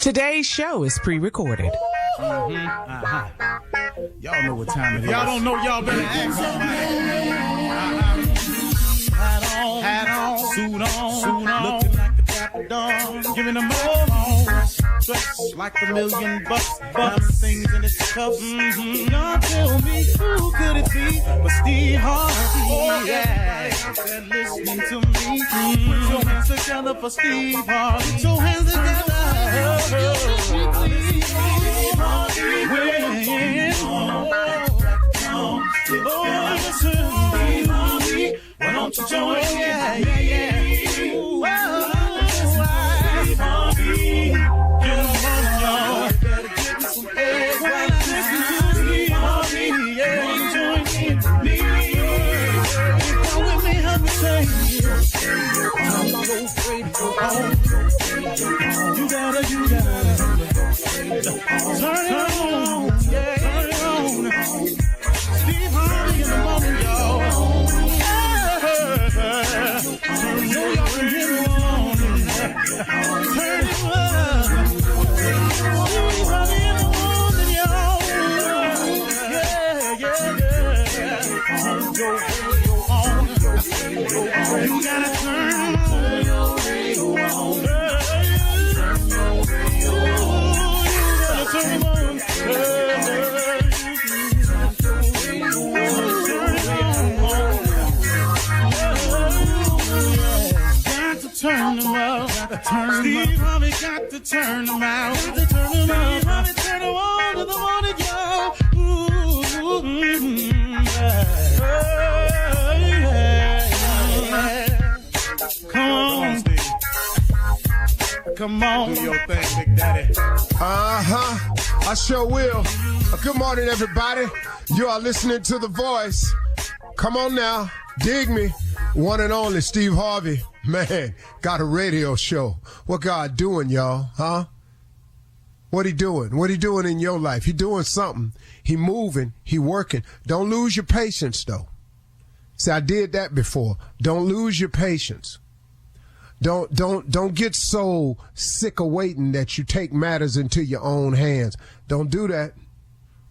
Today's show is pre-recorded. Y'all know what time it is. Y'all don't know, y'all better ask somebody. Hat on, suit on, looking like the Dapper Dawn, giving them all dressed like $1 million bucks, things in his cuffs. Y'all tell me who could it be but Steve Harvey? Oh, yeah, and listening to me. Put your hands together for Steve Harvey. Put your hands together. Steve Harvey. Why don't you join? Yeah. Steve Harvey. Get on, y'all. Better give me some eggs while I listen to Steve Harvey. Yeah, join me. Come with me, help me say. I'm so afraid to go home. You gotta. Turn it on. Yeah, turn it on. Steve Harvey in the morning, y'all. You gotta turn your radio on. Turn them out. Steve Harvey got to turn them out. Steve Harvey turn them on to the morning, y'all. Come on, Steve. Come on. Do your thing, Big Daddy. I sure will. Good morning, everybody. You are listening to The Voice. Come on now. Dig me. One and only Steve Harvey. Man, got a radio show. What God doing, y'all? Huh? What he doing? What he doing in your life? He doing something. He moving. He working. Don't lose your patience, though. See, I did that before. Don't lose your patience. Don't get so sick of waiting that you take matters into your own hands. Don't do that.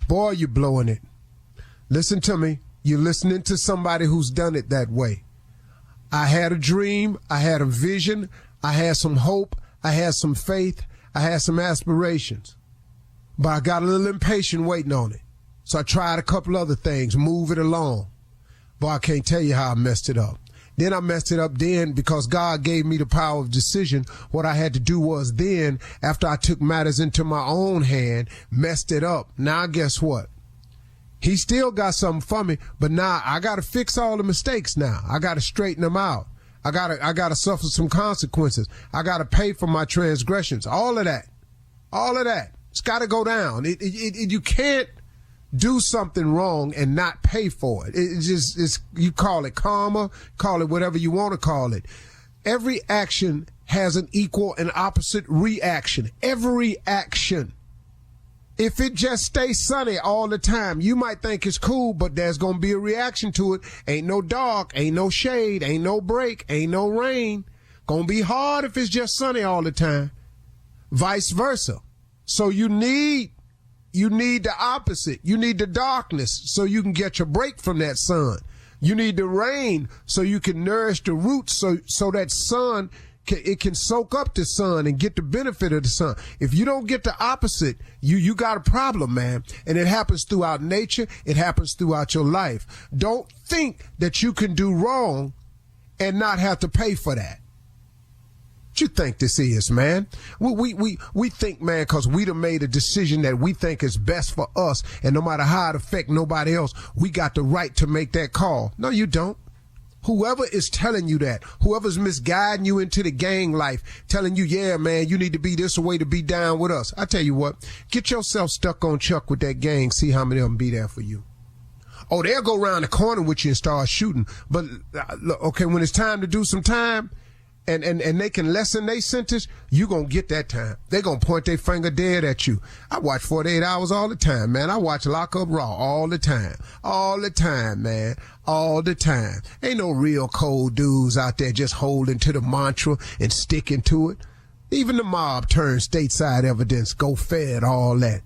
Boy, you're blowing it. Listen to me. You're listening to somebody who's done it that way. I had a dream, I had a vision, I had some hope, I had some faith, I had some aspirations. But I got a little impatient waiting on it. So I tried a couple other things, move it along. Boy, I can't tell you how I messed it up. Then I messed it up because God gave me the power of decision. What I had to do was then, after I took matters into my own hand, messed it up. Now guess what? He still got something for me, but now I got to fix all the mistakes now. I got to straighten them out. I got to suffer some consequences. I got to pay for my transgressions. All of that. It's got to go down. You can't do something wrong and not pay for it. You call it karma, call it whatever you want to call it. Every action has an equal and opposite reaction. Every action. If it just stays sunny all the time, you might think it's cool, but there's going to be a reaction to it. Ain't no dark, ain't no shade, ain't no break, ain't no rain. Going to be hard if it's just sunny all the time. Vice versa. So you need the opposite. You need the darkness so you can get your break from that sun. You need the rain so you can nourish the roots so that sun it can soak up the sun and get the benefit of the sun. If you don't get the opposite, you got a problem, man. And it happens throughout nature. It happens throughout your life. Don't think that you can do wrong and not have to pay for that. What you think this is, man? We think, man, because we done made a decision that we think is best for us, and no matter how it affect nobody else, we got the right to make that call. No, you don't. Whoever is telling you that, whoever's misguiding you into the gang life, telling you, yeah, man, you need to be this way to be down with us. I tell you what, get yourself stuck on Chuck with that gang, see how many of them be there for you. Oh, they'll go around the corner with you and start shooting. But, okay, when it's time to do some time, and they can lessen their sentence, you gonna get that time. They gonna point their finger dead at you. I watch 48 Hours all the time, man. I watch Lock Up Raw all the time. All the time, man. All the time. Ain't no real cold dudes out there just holding to the mantra and sticking to it. Even the mob turned stateside evidence, go fed, all that.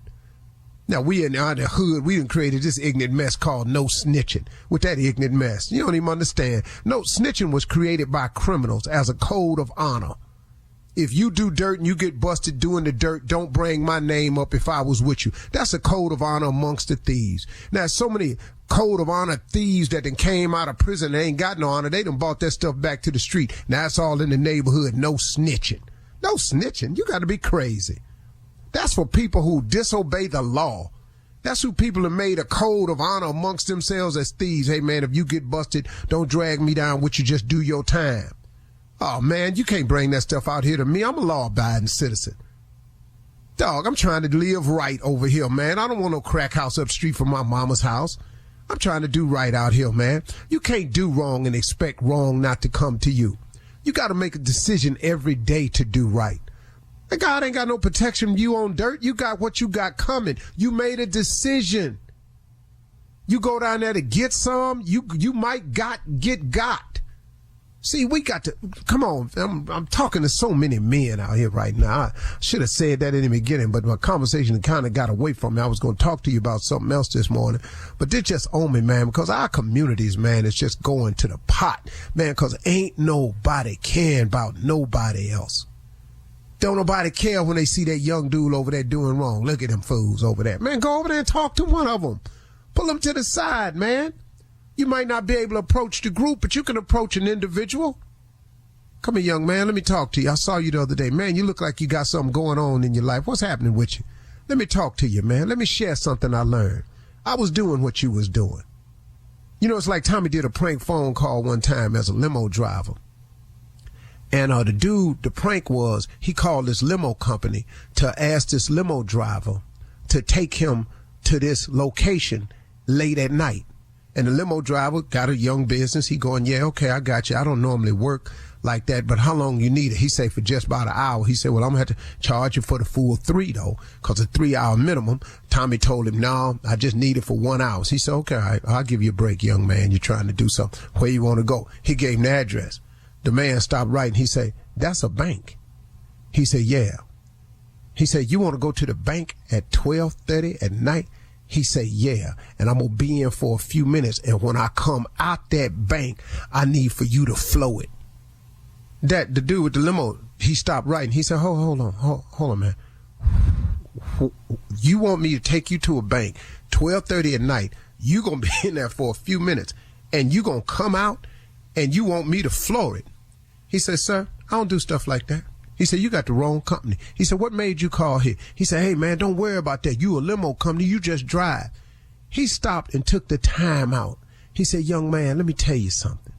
Now, we in the hood, we done created this ignorant mess called no snitching. With that ignorant mess, you don't even understand. No, snitching was created by criminals as a code of honor. If you do dirt and you get busted doing the dirt, don't bring my name up if I was with you. That's a code of honor amongst the thieves. Now, so many code of honor thieves that done came out of prison and ain't got no honor. They done bought that stuff back to the street. Now it's all in the neighborhood. No snitching. No snitching. You got to be crazy. That's for people who disobey the law. That's who people have made a code of honor amongst themselves as thieves. Hey, man, if you get busted, don't drag me down with you. Just do your time. Oh, man, you can't bring that stuff out here to me. I'm a law-abiding citizen. Dog, I'm trying to live right over here, man. I don't want no crack house up the street from my mama's house. I'm trying to do right out here, man. You can't do wrong and expect wrong not to come to you. You got to make a decision every day to do right. God ain't got no protection from you on dirt. You got what you got coming. You made a decision. You go down there to get some, you might get got. See, we got to, come on, I'm talking to so many men out here right now. I should have said that in the beginning, but my conversation kind of got away from me. I was going to talk to you about something else this morning, but this just on me, man, because our communities, man, is just going to the pot, man, because ain't nobody caring about nobody else. Don't nobody care when they see that young dude over there doing wrong. Look at them fools over there. Man, go over there and talk to one of them. Pull them to the side, man. You might not be able to approach the group, but you can approach an individual. Come here, young man. Let me talk to you. I saw you the other day. Man, you look like you got something going on in your life. What's happening with you? Let me talk to you, man. Let me share something I learned. I was doing what you was doing. You know, it's like Tommy did a prank phone call one time as a limo driver. And the prank was, he called this limo company to ask this limo driver to take him to this location late at night. And the limo driver got a young business. He going, yeah, okay, I got you. I don't normally work like that, but how long you need it? He say for just about an hour. He said, well, I'm going to have to charge you for the full 3 though, because a 3-hour minimum. Tommy told him, no, I just need it for 1 hour. He said, okay, all right, I'll give you a break, young man. You're trying to do something. Where you want to go? He gave him the address. The man stopped writing. He said, that's a bank. He said, yeah. He said, you want to go to the bank at 12:30 at night? He said, yeah. And I'm going to be in for a few minutes. And when I come out that bank, I need for you to flow it. The dude with the limo, he stopped writing. He said, hold on, man. You want me to take you to a bank 12:30 at night? You going to be in there for a few minutes and you going to come out and you want me to floor it. He said, sir, I don't do stuff like that. He said, you got the wrong company. He said, what made you call here? He said, hey, man, don't worry about that. You a limo company. You just drive. He stopped and took the time out. He said, young man, let me tell you something.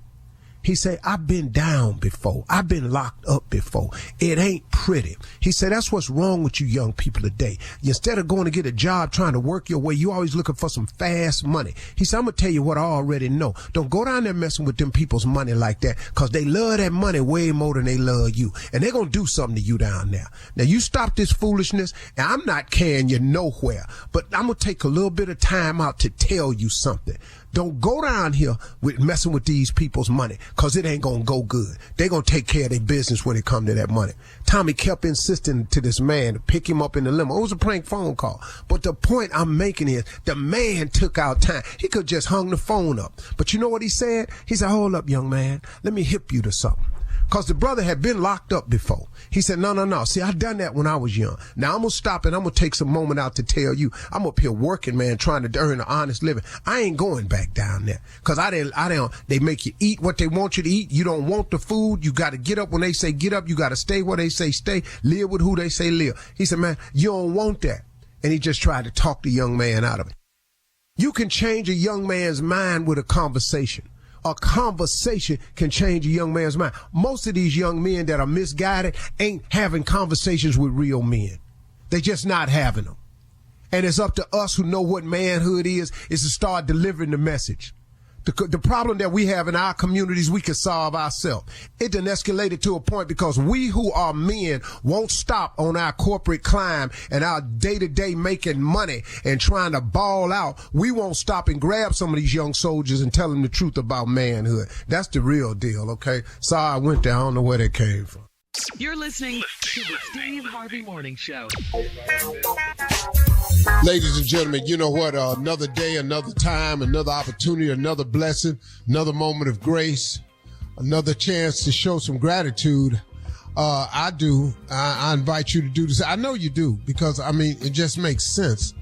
He said, I've been down before. I've been locked up before. It ain't pretty. He said, that's what's wrong with you young people today. Instead of going to get a job trying to work your way, you always looking for some fast money. He said, I'm going to tell you what I already know. Don't go down there messing with them people's money like that, because they love that money way more than they love you. And they're going to do something to you down there. Now, you stop this foolishness, and I'm not carrying you nowhere, but I'm going to take a little bit of time out to tell you something. Don't go down here with messing with these people's money, because it ain't going to go good. They're going to take care of their business when it come to that money. Tommy kept insisting to this man to pick him up in the limo. It was a prank phone call. But the point I'm making is the man took out time. He could just hung the phone up. But you know what he said? He said, hold up, young man. Let me hip you to something. Because the brother had been locked up before. He said, no. See, I done that when I was young. Now, I'm going to stop and I'm going to take some moment out to tell you, I'm up here working, man, trying to earn an honest living. I ain't going back down there. Because they make you eat what they want you to eat. You don't want the food. You got to get up when they say get up. You got to stay where they say stay. Live with who they say live. He said, man, you don't want that. And he just tried to talk the young man out of it. You can change a young man's mind with a conversation. A conversation can change a young man's mind. Most of these young men that are misguided ain't having conversations with real men. They just not having them. And it's up to us who know what manhood is to start delivering the message. The problem that we have in our communities, we can solve ourselves. It done escalated to a point because we who are men won't stop on our corporate climb and our day-to-day making money and trying to ball out. We won't stop and grab some of these young soldiers and tell them the truth about manhood. That's the real deal, okay? Sorry I went there. I don't know where that came from. You're listening to the Steve Harvey Morning Show. Ladies and gentlemen, you know what? Another day, another time, another opportunity, another blessing, another moment of grace, another chance to show some gratitude. I invite you to do this. I know you do, because, I mean, it just makes sense.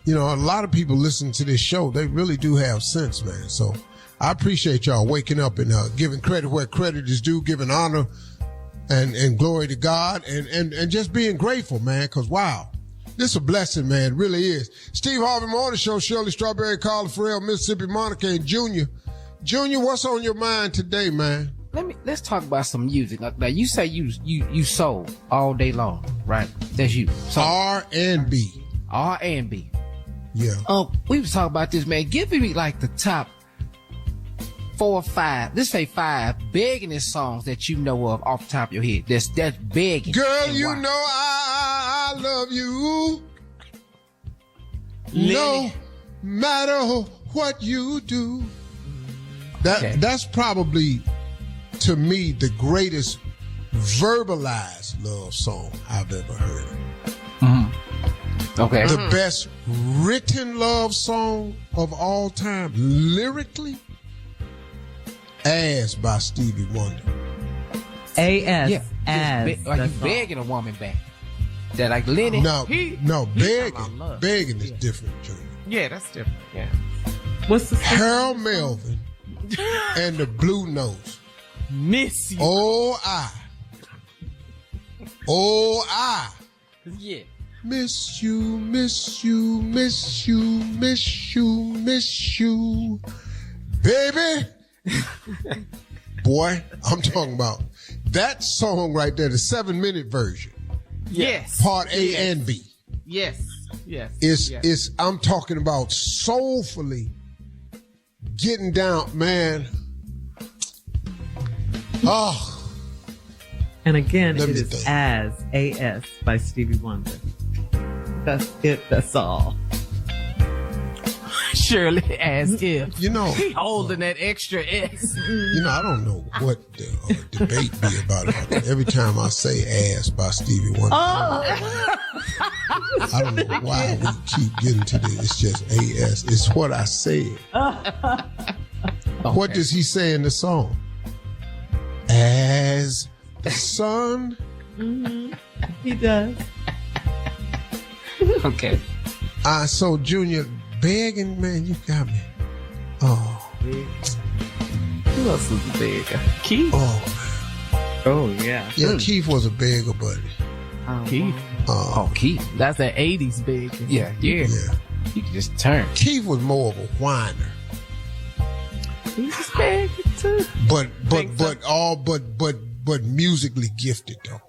You know, a lot of people listen to this show. They really do have sense, man. So I appreciate y'all waking up and giving credit where credit is due, giving honor and glory to God, and just being grateful, man, because, wow. This is a blessing, man. It really is. Steve Harvey Morning Show, Shirley Strawberry, Carla Farrell, Mississippi Monica, and Junior. Junior, what's on your mind today, man? Let's talk about some music. Now, you say you soul all day long, right? That's you. So, R&B. R&B. Yeah. We was talking about this, man. Give me like the top 4 or 5. Let's say 5 begging songs that you know of off the top of your head. That's begging. Girl, you know I love you. No matter what you do. That's probably, to me, the greatest verbalized love song I've ever heard. Mm-hmm. Okay. The best written love song of all time, lyrically, As by Stevie Wonder. A-S. Yeah. As. Are you begging a woman back? That like Lenny? No, begging is different, Junior. Yeah, that's different. Yeah. What's the Harold Melvin and the Blue Notes. Miss you. Oh, I. Yeah. Miss you, miss you, miss you, miss you, miss you. Baby. Boy, I'm talking about that song right there, the 7-minute version. Yes. Part A and B. Yes. It's I'm talking about soulfully getting down, man. Oh. And again, Let it me is think. As, A-S by Stevie Wonder. That's it. That's all. Shirley as if. You know, He holding that extra S. I don't know what the debate be about it. Every time I say Ass by Stevie Wonder, I don't know why we keep getting to this. It's just A-S. It's what I said. What does he say in the song? As the sun. Mm-hmm. He does. Okay. So Junior, begging, man, you got me. Oh. Who else was the beggar? Keith. Oh, Oh, yeah. yeah, Keith was a beggar, buddy. Keith. Keith. That's that 80s big. Yeah. Yeah. You can just turn. Keith was more of a whiner. He's just begging too. But musically gifted though.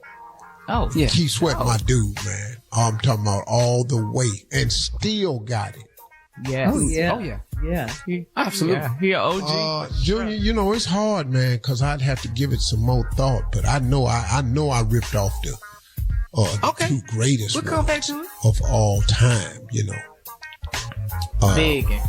Oh, Yeah. Keith Sweat, my dude, man. I'm talking about all the way, and still got it. yes. Oh, yeah. Oh, yeah. Yeah. Absolutely. Yeah, he an OG. Junior, it's hard, man, because I'd have to give it some more thought. But I know I ripped off the two greatest We'll come back to it. of all time. Begging.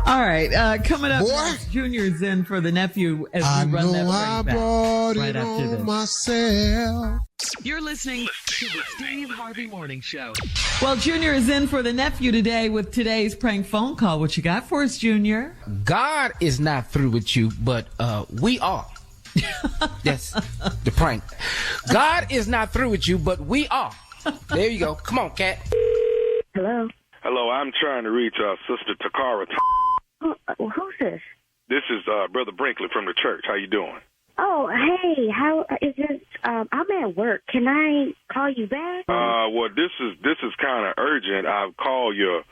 All right. Coming up, Boy. next, Junior's in for the nephew as I we run that know I break back brought right it after this. on myself. You're listening to the Steve Harvey Morning Show. Well, Junior is in for the nephew today with today's prank phone call. What you got for us, Junior? God is not through with you, but we are. That's the prank. God is not through with you, but we are. There you go. Come on, cat. Hello. Hello, I'm trying to reach Sister Takara. Who's this? This is Brother Brinkley from the church. How you doing? Oh, hey. How is this? I'm at work. Can I call you back? Well, this is kind of urgent. I've called your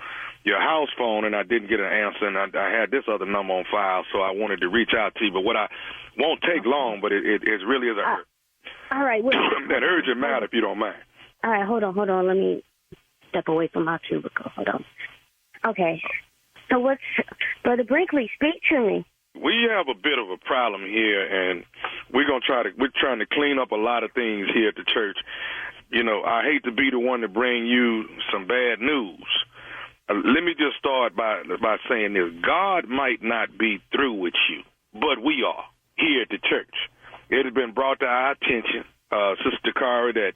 house phone and I didn't get an answer, and I had this other number on file, so I wanted to reach out to you. But what I won't take long, but it really is all right. Wait. an urgent matter, if you don't mind. All right. Hold on. Let me step away from my cubicle. Hold on. Okay. So what's Brother Brinkley? Speak to me. We have a bit of a problem here, and we're trying to clean up a lot of things here at the church. I hate to be the one to bring you some bad news. Let me just start by saying this. God might not be through with you, but we are here at the church. It has been brought to our attention Sister Cara, that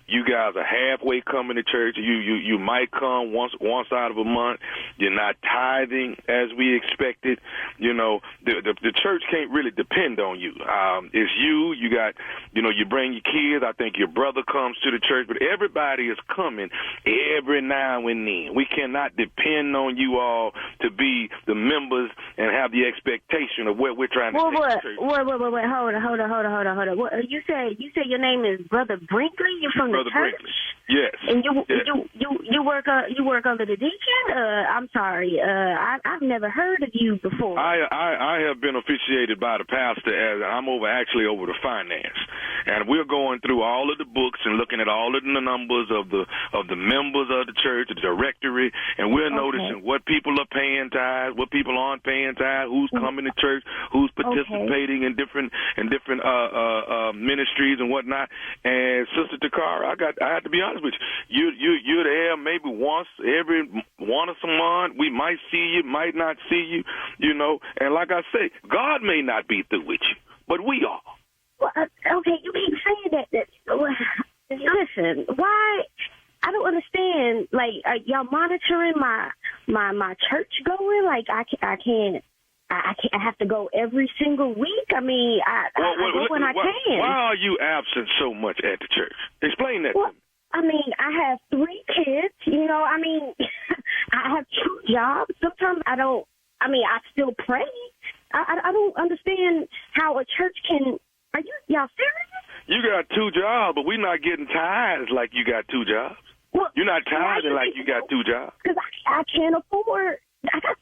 you guys are halfway coming to church. You might come once out of a month. You're not tithing as we expected. You know, the church can't really depend on you. It's you. You got, you know, you bring your kids. I think your brother comes to the church, but everybody is coming every now and then. We cannot depend on you all to be the members and have the expectation of where we're trying to take the church. Wait, hold on. What, you say your name is Brother Brinkley? You're from the church? Brinkley. Yes. And you work under the deacon? I'm sorry. I've never heard of you before. I have been officiated by the pastor as I'm over the finance, and we're going through all of the books and looking at all of the numbers of the members of the church, the directory, and we're noticing what people are paying tithes, what people aren't paying tithes, who's coming to church, who's participating in different ministries and whatnot. And Sister Takara, I have to be honest with you. You're there maybe once every one or some month. We might see you, might not see you, you know. And like I say, God may not be through with you, but we are. Well, okay, you keep saying that. Listen, why? I don't understand. Like, are y'all monitoring my church going? Like, I can't. I have to go every single week. I mean, I go when I can. Why are you absent so much at the church? Explain that to me. I mean, I have 3 kids. You know, I mean, I have 2 jobs. Sometimes I don't. I mean, I still pray. I don't understand how a church can. Are y'all serious? You got 2 jobs, but we're not getting tithes like you got 2 jobs. Well, you're not tithing like you got 2 jobs. Because I can't afford.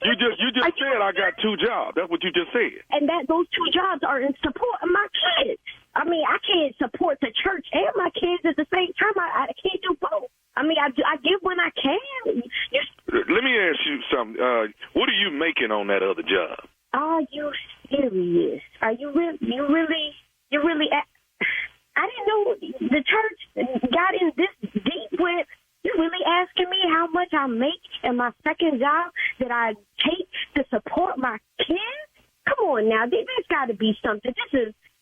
You just said I got 2 jobs. That's what you just said. And those 2 jobs are in support of my kids. I mean, I can't support the church and my kids at the same time. I can't do both. I mean, I give when I can. Let me ask you something. What are you making on that other job? Are you serious? Are you really? I didn't know the church got in this deep with. You really asking me how much I make in my second job that I take to support my kids? Come on now, there's got to be something.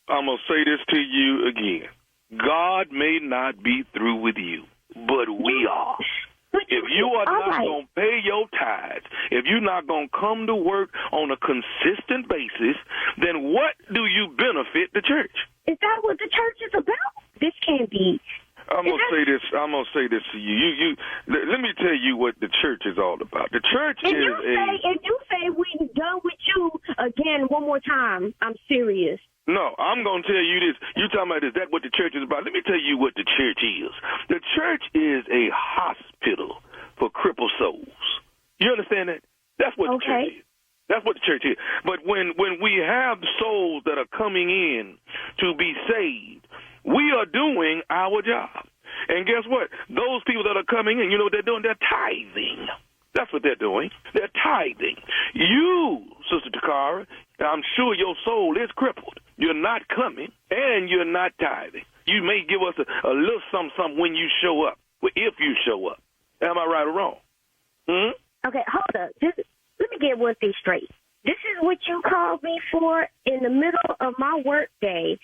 I'm going to say this to you again. God may not be through with you, but we are. If you are not going to pay your tithes, if you're not going to come to work on a consistent basis, then what do you benefit the church? Is that what the church is about? This can't be. I'm gonna say this to you. Let me tell you what the church is all about. The church if you say we're done with you again one more time, I'm serious. No, I'm gonna tell you this. You talking about is that what the church is about? Let me tell you what the church is. The church is a hospital for crippled souls. You understand that? That's what the church is. That's what the church is. But when we have souls that are coming in to be saved, we are doing our job. And guess what? Those people that are coming in, you know what they're doing? They're tithing. That's what they're doing. They're tithing. You, Sister Takara, I'm sure your soul is crippled. You're not coming, and you're not tithing. You may give us a little something when you show up, if you show up. Am I right or wrong? Okay, hold up. Let me get one thing straight. This is what you called me for in the middle of my work day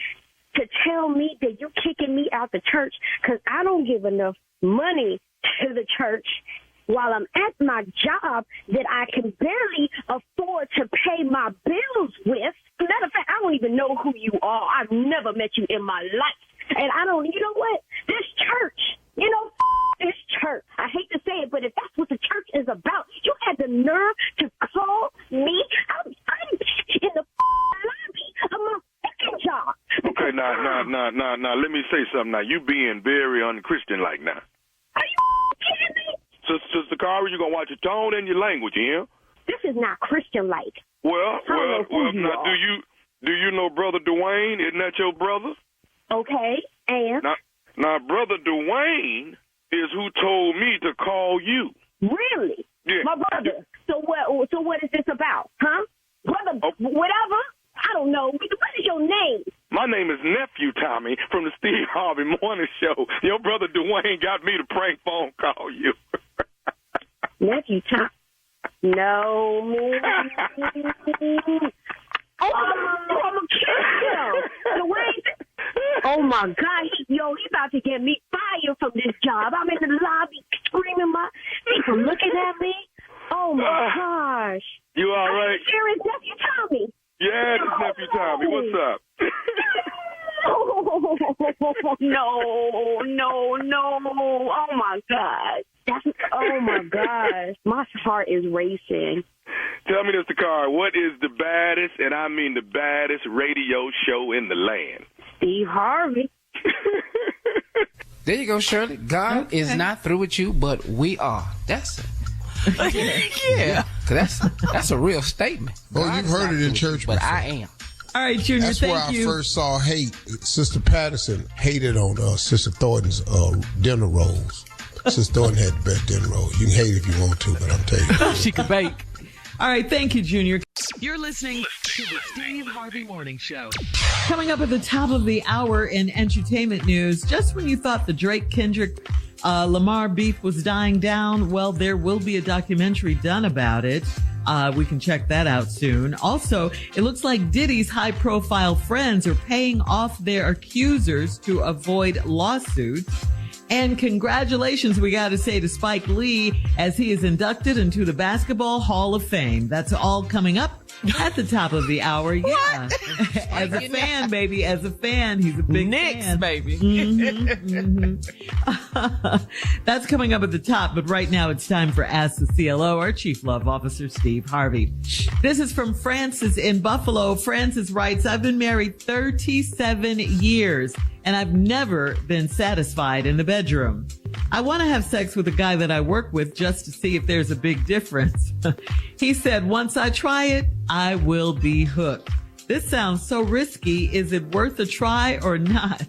to tell me that you're kicking me out the church because I don't give enough money to the church while I'm at my job that I can barely afford to pay my bills with. Matter of fact, I don't even know who you are. I've never met you in my life. And I don't, you know what? This church, this church. I hate to say it, but if that's what the church is about, you had the nerve to call me. I'm in the lobby of my second job. Okay, now, let me say something now. You being very unchristian-like now. Are you kidding me? Sister Cara, you're going to watch your tone and your language, yeah? This is not Christian-like. Well, now, do you know Brother Dwayne? Isn't that your brother? Okay, and? Now, Brother Dwayne is who told me to call you. Really? Yeah. My brother. So what is this about? Huh? Brother, whatever? I don't know. What is your name? My name is Nephew Tommy from the Steve Harvey Morning Show. Your brother Dwayne got me to prank phone call you. Nephew Tommy? No. I'm a kid. Dwayne. Oh my God, he about to get me fired from this job. I'm in the lobby screaming, people looking at me. Oh my gosh. You all right? Here is nephew Tommy. Yeah, this nephew Tommy. What's up? No. Oh my God. Oh my gosh. My heart is racing. Tell me, Mr. Carr, what is the baddest, and I mean the baddest, radio show in the land? Steve Harvey. There you go, Shirley. God is not through with you, but we are. That's it. Yeah. Cause that's a real statement. Oh, God you've is heard not it in through church with you, but before. I am. All right, Junior, That's where I first saw hate. Sister Patterson hated on Sister Thornton's dinner rolls. Sister Thornton had the best dinner rolls. You can hate if you want to, but I'm telling you. She could bake. All right, thank you, Junior. You're listening to the Steve Harvey Morning Show. Coming up at the top of the hour in entertainment news, just when you thought the Drake-Kendrick Lamar beef was dying down, well, there will be a documentary done about it. We can check that out soon. Also, it looks like Diddy's high-profile friends are paying off their accusers to avoid lawsuits. And congratulations, we got to say, to Spike Lee as he is inducted into the Basketball Hall of Fame. That's all coming up at the top of the hour. Yeah. As a fan, baby. As a fan. He's a big Knicks, fan. baby. That's coming up at the top. But right now it's time for Ask the CLO, our Chief Love Officer, Steve Harvey. This is from Francis in Buffalo. Francis writes, I've been married 37 years. And I've never been satisfied in the bedroom. I want to have sex with a guy that I work with just to see if there's a big difference. He said, once I try it, I will be hooked. This sounds so risky. Is it worth a try or not?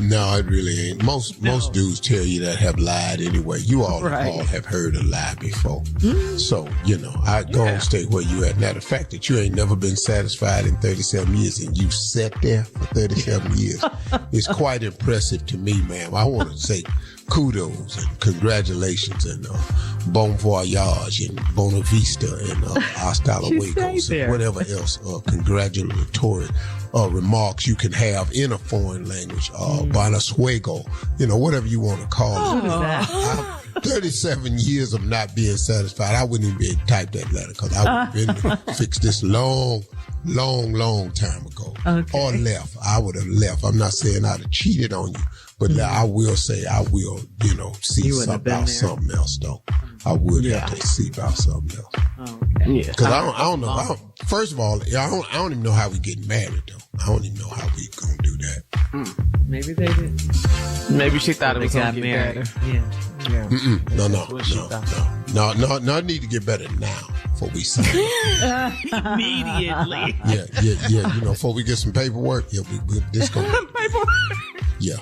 No, it really ain't. Most dudes tell you that have lied anyway. You all have heard a lie before. So, I go and stay where you at. Now, the fact that you ain't never been satisfied in 37 years and you sat there for 37 years is quite impressive to me, ma'am. I want to say kudos and congratulations and bon voyage and bona vista and hasta luego and whatever else congratulatory remarks you can have in a foreign language, buenos fuego, whatever you want to call it. What is that? 37 years of not being satisfied. I wouldn't even be able to type that letter because I would have been fixed this long time ago. Okay. Or left. I would have left. I'm not saying I'd have cheated on you, but I will say I will, see about something else though. I would have to see about something else. Oh, okay. Yeah. Because I don't know. First of all, I don't even know how we get married though. I don't even know how we gonna do that. Maybe they did. Maybe she thought it They was got going to get married. better. Yeah. No. I need to get better now before we sign. Immediately. Yeah. Before we get some paperwork, this go. Paperwork. Yeah.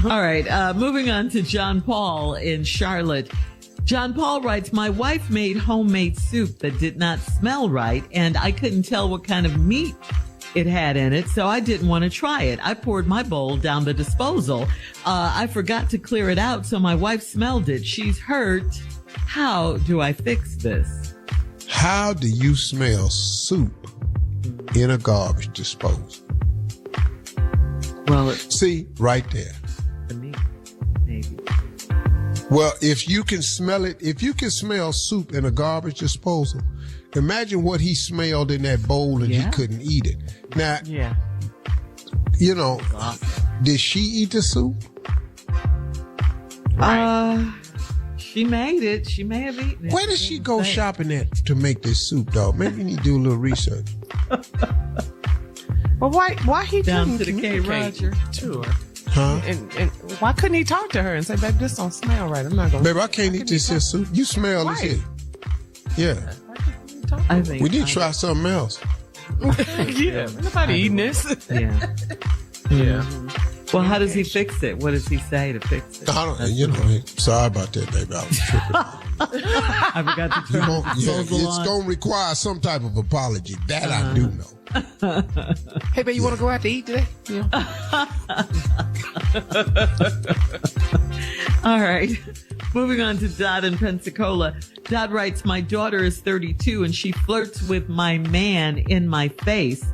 All right. Moving on to John Paul in Charlotte. John Paul writes, my wife made homemade soup that did not smell right, and I couldn't tell what kind of meat it had in it, so I didn't want to try it. I poured my bowl down the disposal. I forgot to clear it out, so my wife smelled it. She's hurt. How do I fix this? How do you smell soup in a garbage disposal? Well, it's See, right there. the meat, maybe. Well, if you can smell soup in a garbage disposal, imagine what he smelled in that bowl and he couldn't eat it. Now, did she eat the soup? She made it. She may have eaten it. Where did she go shopping at to make this soup, dog? Maybe you need to do a little research. Well, why he Down couldn't to the K. communicate Roger. to her? Huh? And why couldn't he talk to her and say, baby, this don't smell right. I'm not going to. Baby, I can't eat this here soup. You smell this here. Yeah. I think We need to try something else. Yeah. Nobody eating this. Yeah. Yeah. Well, how does he fix it? What does he say to fix it? I don't, sorry about that, baby. I was tripping. I forgot to turn the disposal It's on. going to require some type of apology. That I do know. Hey, babe, you want to go out to eat today? All right. Moving on to Dot in Pensacola. Dot writes, my daughter is 32 and she flirts with my man in my face.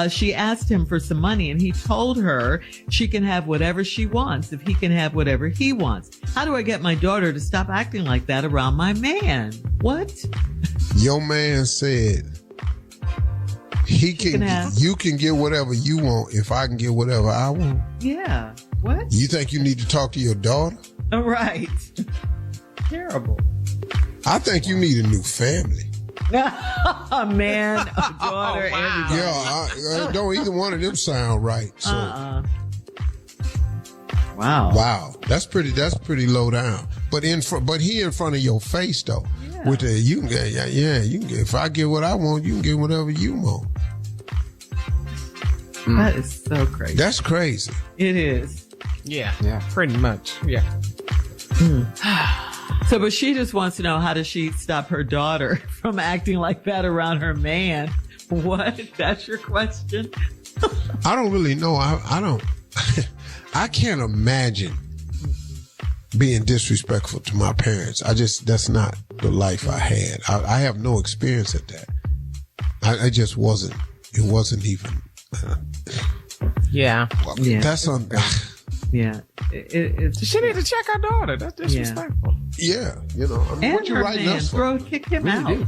She asked him for some money, and he told her she can have whatever she wants if he can have whatever he wants. How do I get my daughter to stop acting like that around my man? What? Your man said you can get whatever you want if I can get whatever I want. Yeah. What? You think you need to talk to your daughter? Right. Terrible. I think you need a new family. A man, a daughter, everybody. Yeah, don't either one of them sound right. So. Wow, that's pretty low down. But he in front of your face though. Yeah. With the you can get if I get what I want, you can get whatever you want. That is so crazy. That's crazy. It is. Yeah, pretty much. Yeah. So, but she just wants to know, how does she stop her daughter from acting like that around her man? What? That's your question? I don't really know. I don't. I can't imagine being disrespectful to my parents. That's not the life I had. I have no experience at that. I just wasn't. It wasn't even. Yeah. That's on. Yeah. She need to check her daughter. That's disrespectful. Yeah. You know, I mean, and what you her writing man, us for? kick him out.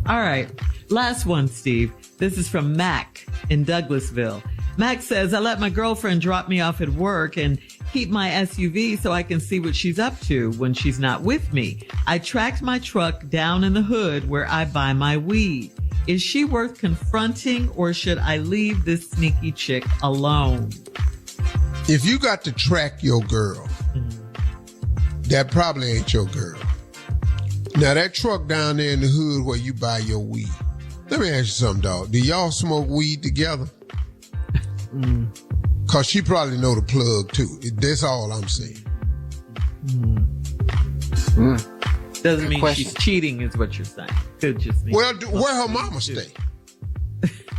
All right. Last one, Steve. This is from Mac in Douglasville. Mac says, I let my girlfriend drop me off at work and keep my SUV so I can see what she's up to when she's not with me. I tracked my truck down in the hood where I buy my weed. Is she worth confronting, or should I leave this sneaky chick alone? If you got to track your girl, that probably ain't your girl. Now, that truck down there in the hood where you buy your weed. Let me ask you something, dog. Do y'all smoke weed together? Because she probably know the plug, too. That's all I'm saying. Doesn't mean she's cheating, is what you're saying. Could just mean. Well, where her mama stay?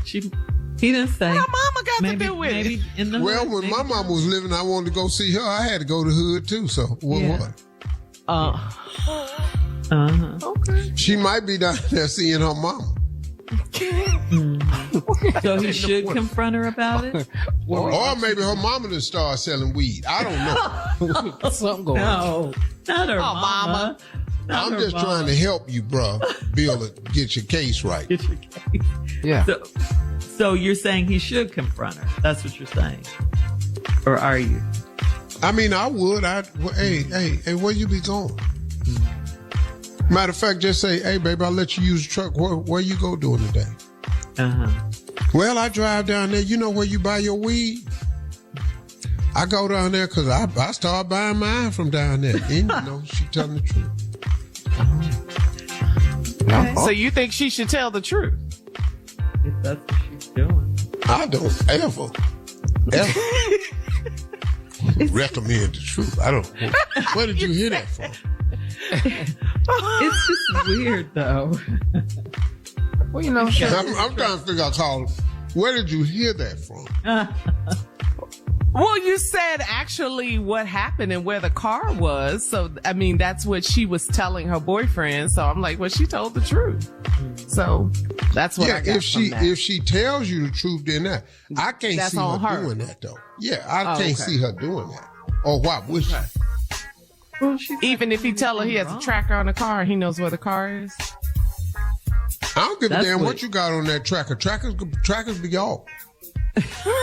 He didn't say. Her mama got to do with it. In the hood, when my mama was living, I wanted to go see her. I had to go to the hood, too. So, what? Okay. She might be down there seeing her mama. So he should confront her about it? Or maybe her mama done start selling weed. I don't know. Something going on. No, not her mama. I'm just trying to help you, bro. Get your case right. Get your case. Yeah. So you're saying he should confront her? That's what you're saying, or are you? I mean, I would. Hey, where you be going? Matter of fact, just say, hey, baby, I'll let you use the truck. Where you go doing today? Well, I drive down there. You know where you buy your weed? I go down there because I start buying mine from down there. And, you know, she telling the truth. Okay. So you think she should tell the truth? If that's what she's doing. I don't ever recommend the truth. I don't. Where did you hear that from? It's just weird, though. Well, you know, I'm trying to figure out, Carl, where did you hear that from? Well, you said actually what happened and where the car was. So, I mean, that's what she was telling her boyfriend. So I'm like, well, she told the truth. So that's what I got from that. If she tells you the truth, then I can't see her doing that, though. Yeah, I can't see her doing that. Or why would she? Well, even if he tell her he has a tracker on the car, he knows where the car is. I don't give a damn what you got on that tracker. Trackers be off. All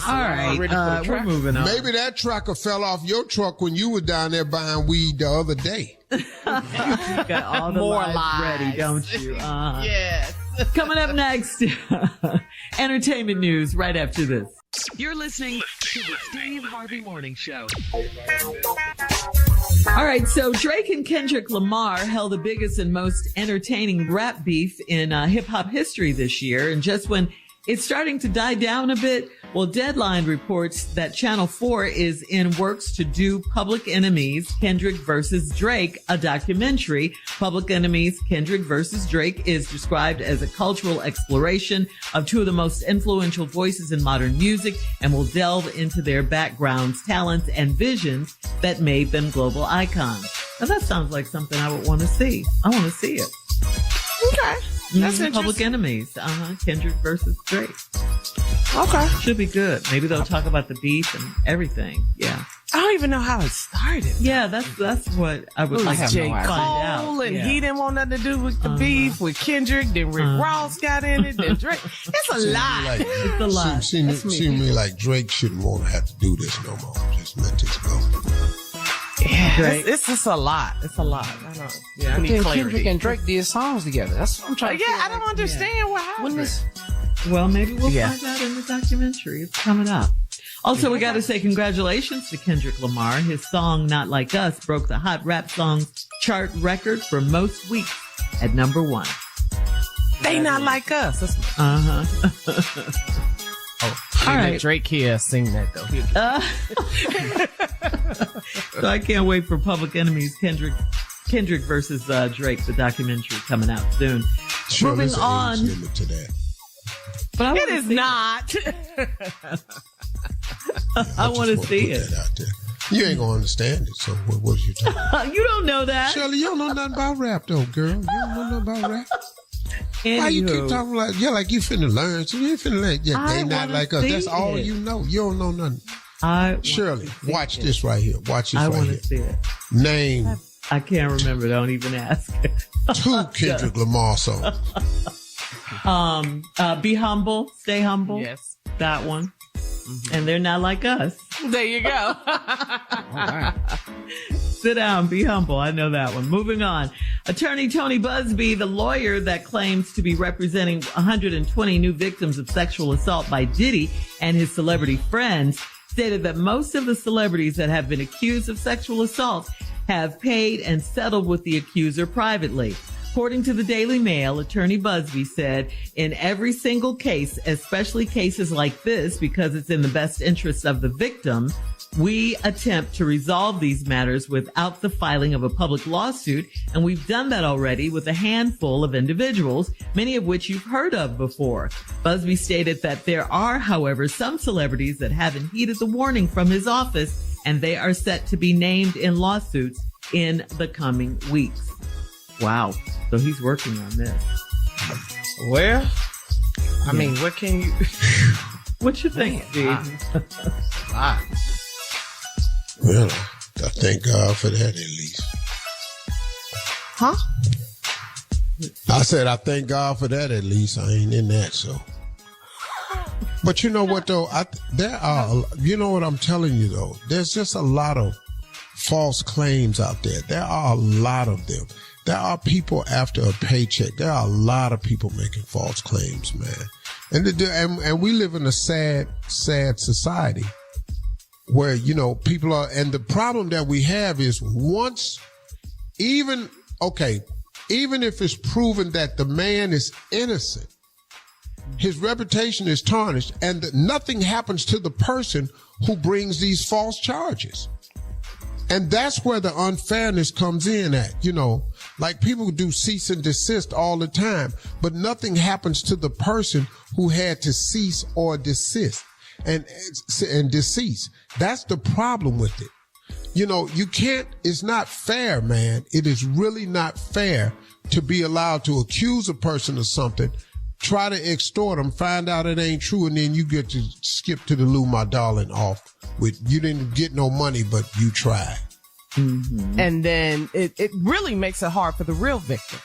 right, we're moving on. Maybe that tracker fell off your truck when you were down there buying weed the other day. You got all the lies ready, don't you? Yes. Coming up next, entertainment news right after this. You're listening to the Steve Harvey Morning Show. All right, so Drake and Kendrick Lamar held the biggest and most entertaining rap beef in hip-hop history this year. And just when it's starting to die down a bit, well, Deadline reports that Channel 4 is in works to do Public Enemies, Kendrick versus Drake, a documentary. Public Enemies, Kendrick versus Drake is described as a cultural exploration of two of the most influential voices in modern music and will delve into their backgrounds, talents, and visions that made them global icons. Now, that sounds like something I would want to see. I want to see it. Okay. That's Public interesting. Enemies. Kendrick versus Drake. Okay. Should be good. Maybe they'll talk about the beef and everything. Yeah. I don't even know how it started. Yeah, that's what I would like to J. find out. Cole, and Yeah. he didn't want nothing to do with the beef with Kendrick. Then Rick Ross got in it. Then Drake. It's a lot. It's a lot. Seems to me like Drake shouldn't want to have to do this no more. Just let this go. Yeah, Drake. it's just a lot. It's a lot. I know. Yeah, I But need then clarity. Kendrick and Drake did songs together. That's what I'm trying to Yeah, figure I don't understand what happened. When this, Well, maybe we'll Yeah. find out in the documentary. It's coming up. Also, we got to say congratulations to Kendrick Lamar. His song "Not Like Us" broke the Hot Rap Songs chart record for most weeks at #1. They not like us. That's All right. Drake here sing that though. So I can't wait for Public Enemies Kendrick versus Drake, the documentary coming out soon. Sure, Moving there's an on. age limit to that. But I It wanna is see not. I want to Just see put it. that out there. You ain't gonna understand it. So what you talking about? You don't know that. Shirley, you don't know nothing about rap though, girl. You don't know nothing about rap. Why you keep Anywho. talking like you finna learn? So you ain't finna learn. Yeah, I they not wanna like us. That's see all it. you know. You don't know nothing. I want Shirley, to see watch it. this right here. Watch this I right want here. to see it. Name I can't remember. Don't even ask. 2 Kendrick Lamar songs. Be humble, stay humble. Yes. That one. And they're not like us. There you go. Sit down, be humble. I know that one. Moving on. Attorney Tony Busby, the lawyer that claims to be representing 120 new victims of sexual assault by Diddy and his celebrity friends, stated that most of the celebrities that have been accused of sexual assault have paid and settled with the accuser privately. According to the Daily Mail, Attorney Busby said, in every single case, especially cases like this, because it's in the best interest of the victim, we attempt to resolve these matters without the filing of a public lawsuit, and we've done that already with a handful of individuals, many of which you've heard of before. Busby stated that there are, however, some celebrities that haven't heeded the warning from his office, and they are set to be named in lawsuits in the coming weeks. Wow. So he's working on this. Well, I mean, what can you? What you think, Steve? Well, I thank God for that at least. Huh? I said I thank God for that at least. I ain't in that, so. But you know what though? You know what I'm telling you though? There's just a lot of false claims out there. There are a lot of them. There are people after a paycheck. There are a lot of people making false claims, man. And we live in a sad society where, you know, people are, and the problem that we have is even if it's proven that the man is innocent, his reputation is tarnished and nothing happens to the person who brings these false charges. And that's where the unfairness comes in at, you know, like people do cease and desist all the time, but nothing happens to the person who had to cease or desist and decease. That's the problem with it. You know, it's not fair, man. It is really not fair to be allowed to accuse a person of something, try to extort them, find out it ain't true, and then you get to skip to the loo, my darling, off with you didn't get no money, but you tried. Mm-hmm. And then it really makes it hard for the real victim,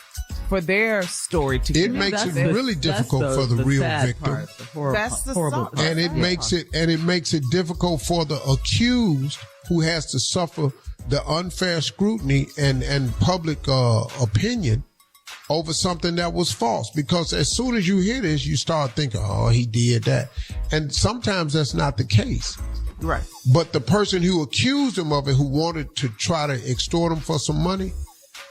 for their story to It makes it really difficult for the real victim. That's the horrible song. part. And it makes it difficult for the accused who has to suffer the unfair scrutiny and public opinion over something that was false. Because as soon as you hear this, you start thinking, oh, he did that. And sometimes that's not the case. Right. But the person who accused him of it, who wanted to try to extort him for some money,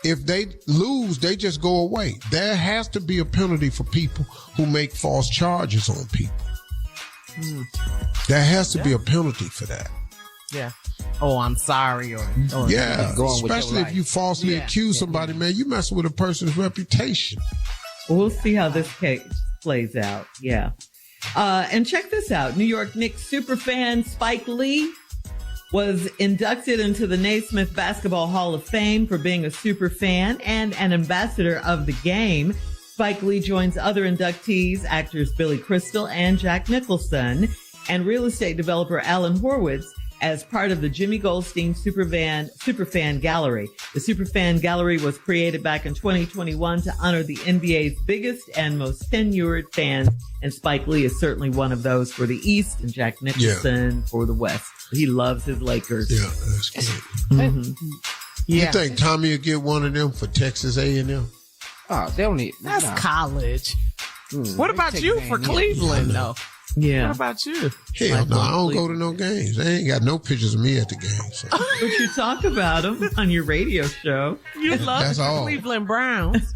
if they lose, they just go away. There has to be a penalty for people who make false charges on people. There has to be a penalty for that. Yeah. Oh, I'm sorry. Or Yeah, going with your especially if life. you falsely accuse somebody, man, you messing with a person's reputation. We'll see how this case plays out. Yeah. And check this out. New York Knicks superfan Spike Lee was inducted into the Naismith Basketball Hall of Fame for being a super fan and an ambassador of the game. Spike Lee joins other inductees, actors Billy Crystal and Jack Nicholson, and real estate developer Alan Horwitz as part of the Jimmy Goldstein Superfan Gallery. The Superfan Gallery was created back in 2021 to honor the NBA's biggest and most tenured fans, and Spike Lee is certainly one of those for the East, and Jack Nicholson for the West. He loves his Lakers. Yeah, that's good. Mm-hmm. You think Tommy will get one of them for Texas A&M? Oh, they don't need. That's college. What about you for Cleveland, though? Yeah. What about you? Hell no, I don't go to no games. They ain't got no pictures of me at the game. So. But you talk about them on your radio show. You love the Cleveland Browns.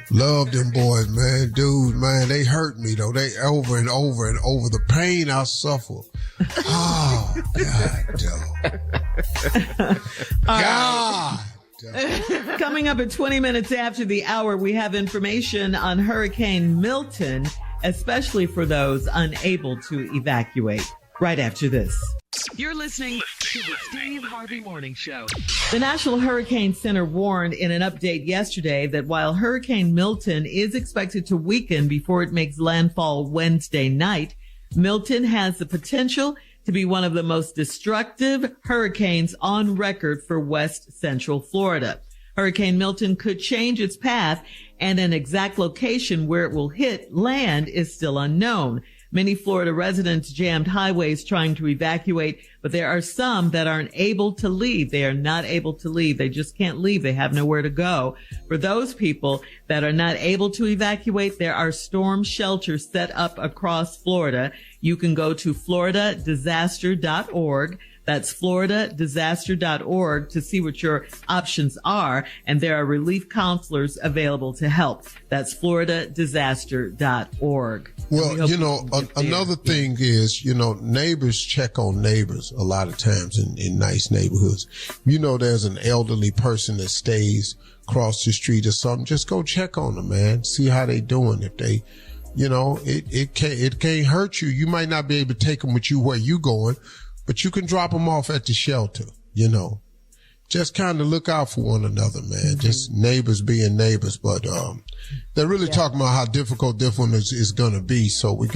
Love them boys, man. Dude, man, they hurt me, though. They over and over and over. The pain I suffer. Oh, God, dog. God. Coming up at 20 minutes after the hour, we have information on Hurricane Milton, especially for those unable to evacuate. Right after this. You're listening to the Steve Harvey Morning Show. The National Hurricane Center warned in an update yesterday that while Hurricane Milton is expected to weaken before it makes landfall Wednesday night, Milton has the potential to be one of the most destructive hurricanes on record for West Central Florida. Hurricane Milton could change its path, and an exact location where it will hit land is still unknown. Many Florida residents jammed highways trying to evacuate, but there are some that aren't able to leave. They are not able to leave. They just can't leave. They have nowhere to go. For those people that are not able to evacuate, there are storm shelters set up across Florida. You can go to floridadisaster.org. That's floridadisaster.org to see what your options are. And there are relief counselors available to help. That's floridadisaster.org. Well, another thing is, neighbors check on neighbors a lot of times in nice neighborhoods. There's an elderly person that stays across the street or something. Just go check on them, man. See how they doing. If they, it can't hurt you. You might not be able to take them with you where you going, but you can drop them off at the shelter, Just kind of look out for one another, man. Mm-hmm. Just neighbors being neighbors. But they're really talking about how difficult this one is going to be. So you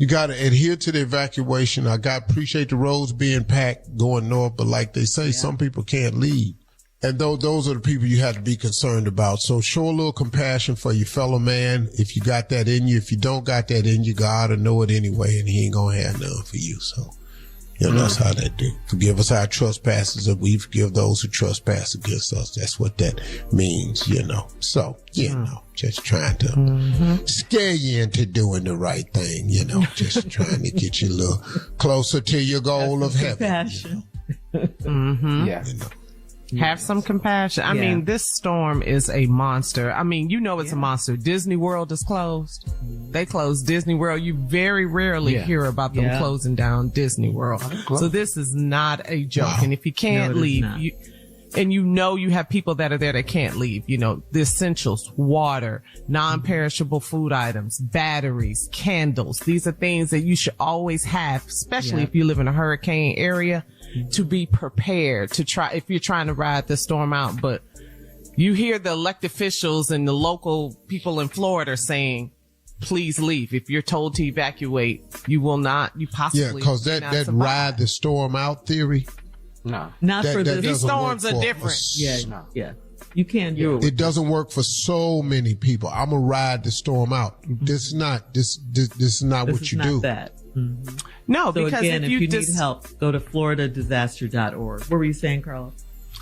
gotta adhere to the evacuation. Appreciate the roads being packed going north, but like they say, some people can't leave. And those are the people you have to be concerned about. So show a little compassion for your fellow man. If you got that in you, if you don't got that in you, God will know it anyway, and he ain't going to have none for you. So, that's how that do. Forgive us our trespasses, and we forgive those who trespass against us. That's what that means, So, just trying to scare you into doing the right thing, just trying to get you a little closer to your goal of heaven. Compassion. Yeah. Have some compassion. I mean, this storm is a monster. I mean, it's a monster. Disney World is closed. They closed Disney World. You very rarely hear about them closing down Disney World. So this is not a joke. Wow. And if you can't leave, you have people that are there that can't leave, the essentials, water, non-perishable food items, batteries, candles. These are things that you should always have, especially if you live in a hurricane area, to be prepared to try, if you're trying to ride the storm out. But you hear the elected officials and the local people in Florida saying, please leave. If you're told to evacuate, you will not, you possibly. Yeah, because that ride the storm out theory. No, not for this. These storms are different. Yeah. You can't do it. It doesn't work for so many people. I'm gonna ride the storm out. This is not what you do. That. Mm-hmm. No, so because again, if you need help, go to floridadisaster.org. What were you saying, Carla?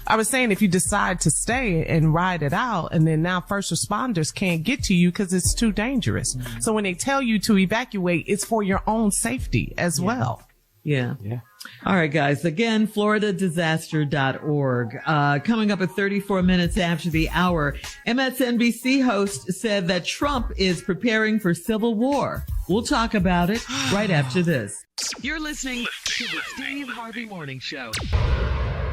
I was saying if you decide to stay and ride it out, and then now first responders can't get to you because it's too dangerous. Mm-hmm. So when they tell you to evacuate, it's for your own safety as well. Yeah. All right, guys. Again, floridadisaster.org. Coming up at 34 minutes after the hour, MSNBC host said that Trump is preparing for civil war. We'll talk about it right after this. You're listening to the Steve Harvey Morning Show.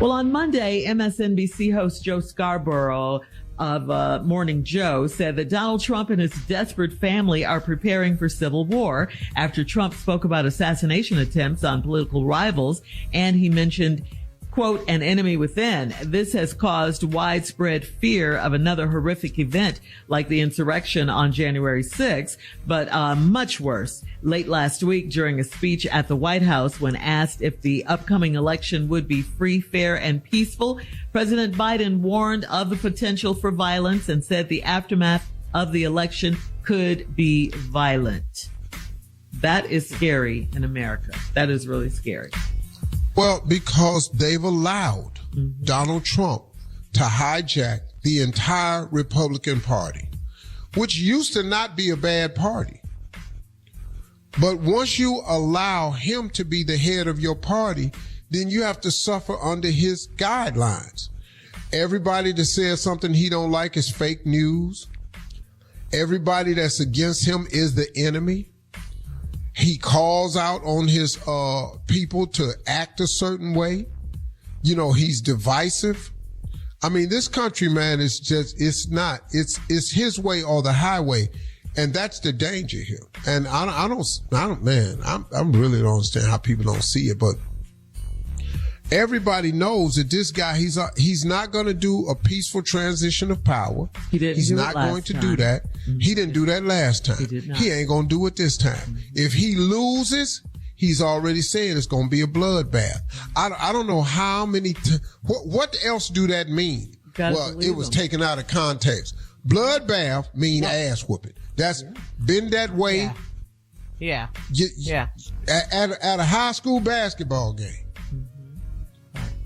Well, on Monday, MSNBC host Joe Scarborough of Morning Joe said that Donald Trump and his desperate family are preparing for civil war after Trump spoke about assassination attempts on political rivals, and he mentioned, quote, an enemy within. This has caused widespread fear of another horrific event like the insurrection on January 6th, but much worse. Late last week, during a speech at the White House, when asked if the upcoming election would be free, fair, and peaceful, President Biden warned of the potential for violence and said the aftermath of the election could be violent. That is scary in America. That is really scary. Well, because they've allowed Donald Trump to hijack the entire Republican Party, which used to not be a bad party. But once you allow him to be the head of your party, then you have to suffer under his guidelines. Everybody that says something he don't like is fake news. Everybody that's against him is the enemy. He calls out on his people to act a certain way. You know, he's divisive. I mean, this country, man, is just, it's his way or the highway. And that's the danger here. And I really don't understand how people don't see it, but everybody knows that this guy, he's not going to do a peaceful transition of power. He's not going to do that. He didn't do that last time. He did not. He ain't going to do it this time. If he loses, he's already saying it's going to be a bloodbath. I don't know how many, what else do that mean? Well, it was taken out of context. Bloodbath mean ass whooping. That's been that way. Yeah. At a high school basketball game.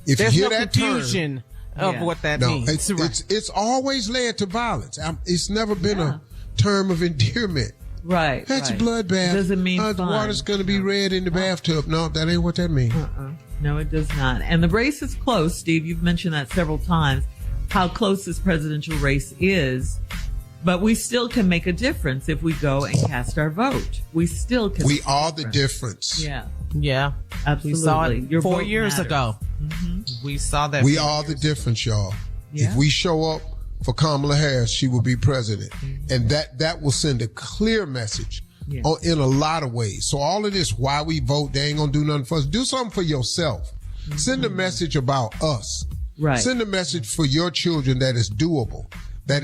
If There's you hear no that confusion of what that means. It's always led to violence. It's never been a term of endearment. Right. That's a bloodbath. Doesn't mean the water's going to be red in the bathtub. No, that ain't what that means. No, it does not. And the race is close, Steve. You've mentioned that several times, how close this presidential race is. But we still can make a difference if we go and cast our vote. We still can. We are the difference. Yeah, absolutely. We saw it 4 years ago. We saw that. We are the difference, y'all. If we show up for Kamala Harris, she will be president. And that will send a clear message in a lot of ways. So all of this, why we vote, they ain't going to do nothing for us. Do something for yourself. Send a message about us. Right. Send a message for your children that is doable. That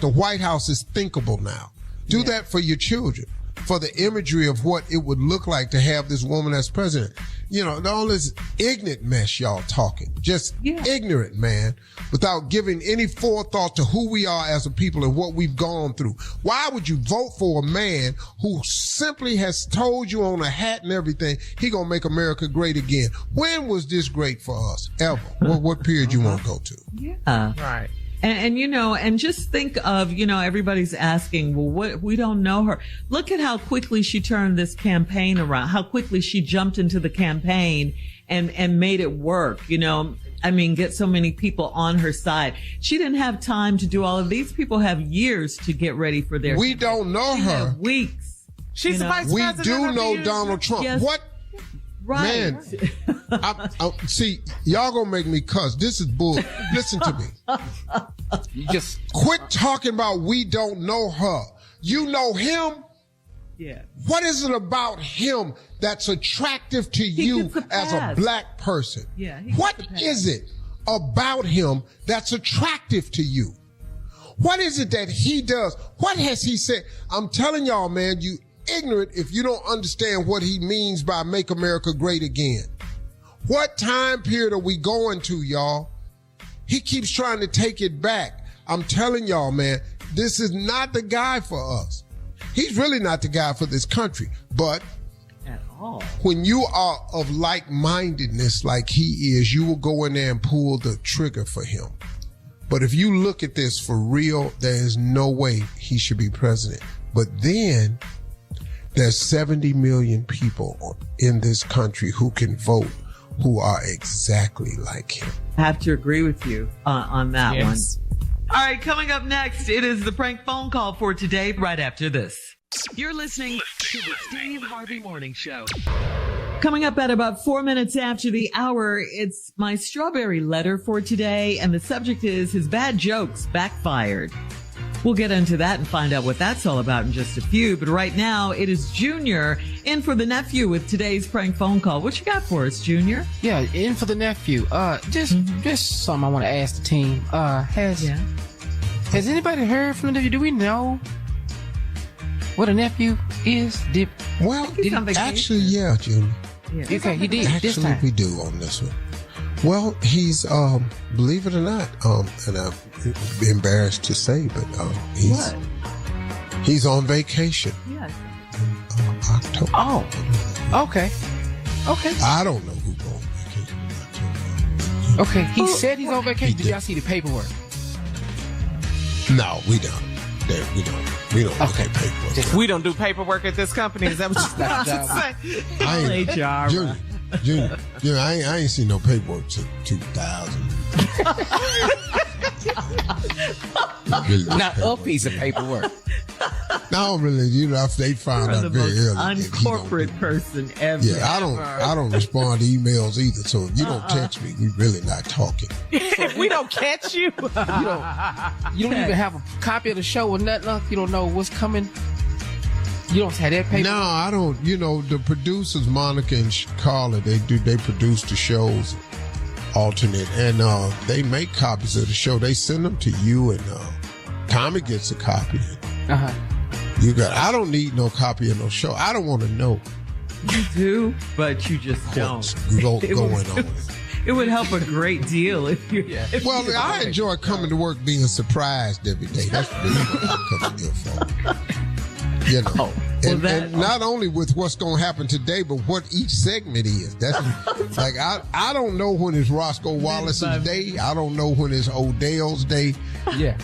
the White House is thinkable now. Do that for your children, for the imagery of what it would look like to have this woman as president. You know, all this ignorant mess y'all talking, just ignorant, man, without giving any forethought to who we are as a people and what we've gone through. Why would you vote for a man who simply has told you on a hat and everything, he gonna make America great again? When was this great for us? Ever? What period you want to go to? Yeah. Right. And you know, and just think of, you know, everybody's asking, well, what, we don't know her. Look at how quickly she turned this campaign around, how quickly she jumped into the campaign and made it work, you know. I mean, get so many people on her side. She didn't have time to do all of these. People have years to get ready for their We don't know her. Weeks. She's the vice president. We do know Donald Trump. Yes. What? Right. Man, see, y'all gonna make me cuss. This is bull. Listen to me. You just quit talking about we don't know her. You know him. Yeah. What is it about him that's attractive to you as a black person? Yeah. What is it about him that's attractive to you? What is it that he does? What has he said? I'm telling y'all, man, you ignorant if you don't understand what he means by make America great again. What time period are we going to, y'all? He keeps trying to take it back. I'm telling y'all, man, this is not the guy for us. He's really not the guy for this country. But at all, when you are of like-mindedness like he is, you will go in there and pull the trigger for him. But if you look at this for real, there is no way he should be president. But then there's 70 million people in this country who can vote who are exactly like him. I have to agree with you on that one. All right, coming up next, it is the prank phone call for today, right after this. You're listening to the Steve Harvey Morning Show. Coming up at about 4 minutes after the hour, it's my strawberry letter for today, and the subject is his bad jokes backfired. We'll get into that and find out what that's all about in just a few. But right now, it is Junior in for the nephew with today's prank phone call. What you got for us, Junior? Yeah, in for the nephew. Just something I want to ask the team. Has anybody heard from the nephew? Do we know what a nephew is? Actually, yeah, Junior. Yeah. Okay, he did. Actually, this time. we do on this one. Well, he's, believe it or not, and I'm embarrassed to say, but he's on vacation. Yes. In October. Oh, okay. I don't know who's on vacation in October. Okay, he said he's on vacation. Did y'all see the paperwork? No, we don't. We don't look at paperwork. We don't do paperwork at this company. Is that what you're about to say? Junior, I ain't seen no paperwork since 2000. Not a piece of paperwork. No, really, they found out very early. Uncorporate person ever. Yeah, I don't respond to emails either. So if you don't text me, we really not talking. If we don't catch you, you don't even have a copy of the show or nothing. You don't know what's coming. You don't have that paper? No, I don't. The producers, Monica and Carla, they produce the shows alternate, and they make copies of the show. They send them to you, and Tommy gets a copy. I don't need no copy of no show. I don't want to know. You do, but you just don't. Going on. It would help a great deal if you. Yeah. I enjoy coming to work being surprised every day. That's really what I'm coming here for. And not only with what's going to happen today, but what each segment is. That's like I don't know when it's Roscoe Wallace's day. I don't know when it's Odell's day. Yeah.